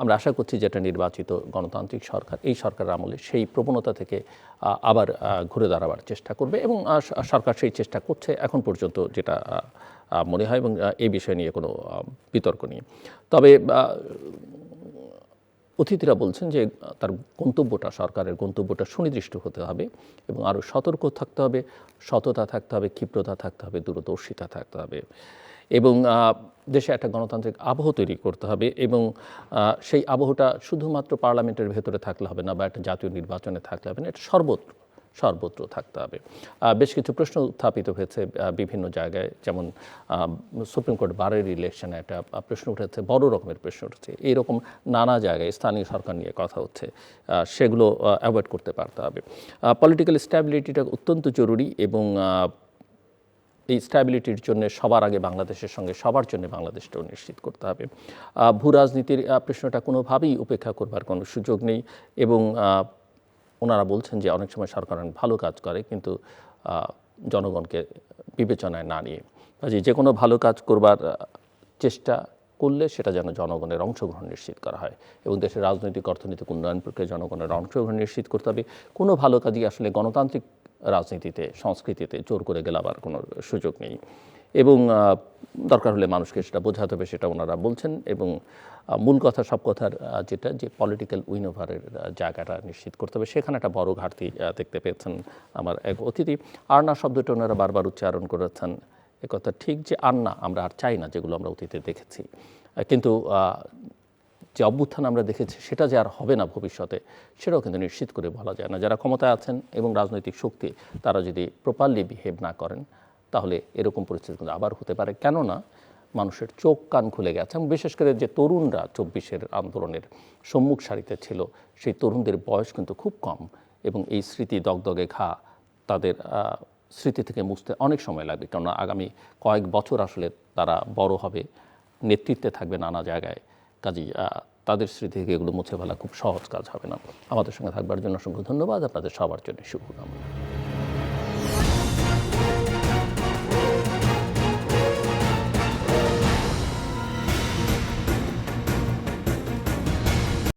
Speaker 1: আমরা আশা করছি যে একটা নির্বাচিত গণতান্ত্রিক সরকার এই সরকারের আমলে সেই প্রবণতা থেকে আবার ঘুরে দাঁড়াবার চেষ্টা করবে এবং সরকার সেই চেষ্টা করছে এখন পর্যন্ত, যেটা মনে হয়, এবং এই বিষয় নিয়ে কোনো বিতর্ক নেই। তবে অতিথিরা বলছেন যে তার গন্তব্যটা, সরকারের গন্তব্যটা সুনির্দিষ্ট হতে হবে এবং আরও সতর্ক থাকতে হবে, সততা থাকতে হবে, ক্ষিপ্রতা থাকতে হবে, দূরদর্শিতা থাকতে হবে এবং দেশে একটা গণতান্ত্রিক আবহ তৈরি করতে হবে এবং সেই আবহটা শুধুমাত্র পার্লামেন্টের ভেতরে থাকলে হবে না বা একটা জাতীয় নির্বাচনে থাকলে হবে না, এটা সর্বত্র থাকতে হবে। বেশ কিছু প্রশ্ন উত্থাপিত হয়েছে বিভিন্ন জায়গায়, যেমন সুপ্রিম কোর্ট বারের ইলেকশনে একটা প্রশ্ন উঠেছে, বড় রকমের প্রশ্ন উঠেছে, এইরকম নানা জায়গায় স্থানীয় সরকার নিয়ে কথা হচ্ছে, সেগুলো অ্যাভয়েড করতে পারতে হবে। পলিটিক্যাল স্ট্যাবিলিটিটা অত্যন্ত জরুরি এবং এই স্ট্যাবিলিটির জন্য সবার আগে বাংলাদেশের সঙ্গে সবার জন্য বাংলাদেশটাও নিশ্চিত করতে হবে। ভূ রাজনীতির প্রশ্নটা কোনোভাবেই উপেক্ষা করবার কোনো সুযোগ নেই এবং ওনারা বলছেন যে অনেক সময় সরকার অনেক ভালো কাজ করে কিন্তু জনগণকে বিবেচনায় না নিয়ে, যে কোনো ভালো কাজ করবার চেষ্টা করলে সেটা যেন জনগণের অংশগ্রহণ নিশ্চিত করা হয় এবং দেশের রাজনৈতিক অর্থনৈতিক উন্নয়ন প্রক্রিয়ায় জনগণের অংশগ্রহণ নিশ্চিত করতে হবে। কোনো ভালো কাজই আসলে গণতান্ত্রিক রাজনীতিতে, সংস্কৃতিতে জোর করে গেলাবার কোনো সুযোগ নেই এবং দরকার হলে মানুষকে সেটা বোঝাতে হবে, সেটা ওনারা বলছেন। এবং মূল কথা, সব কথার যেটা, যে পলিটিক্যাল উইনোভারের জায়গাটা নিশ্চিত করতে হবে, সেখানে একটা বড় ঘাটতি দেখতে পেয়েছেন আমার এক অতিথি। আরনা শব্দটা ওনারা বারবার উচ্চারণ করেছেন, একথা ঠিক যে আর না, আমরা আর চাই না যেগুলো আমরা অতীতে দেখেছি, কিন্তু যে অভ্যুত্থান আমরা দেখেছি সেটা যে আর হবে না ভবিষ্যতে, সেটাও কিন্তু নিশ্চিত করে বলা যায় না। যারা ক্ষমতায় আছেন এবং রাজনৈতিক শক্তি, তারা যদি প্রপারলি বিহেভ না করেন তাহলে এরকম পরিস্থিতি কিন্তু আবার হতে পারে। কেননা মানুষের চোখ কান খুলে গেছে এবং বিশেষ করে যে তরুণরা 24-এর আন্দোলনের সম্মুখ সারিতে ছিল, সেই তরুণদের বয়স কিন্তু খুব কম এবং এই স্মৃতি দগদগে ঘা তাদের স্মৃতি থেকে মুছতে অনেক সময় লাগবে, কেননা আগামী কয়েক বছর আসলে তারা বড় হবে, নেতৃত্বে থাকবে নানা জায়গায়, কাজেই তাদের স্মৃতি থেকে এগুলো মুছে ফেলা খুব সহজ কাজ হবে না। আমাদের সঙ্গে থাকবার জন্য অসংখ্য ধন্যবাদ, আপনাদের সবার জন্য শুভকামনা।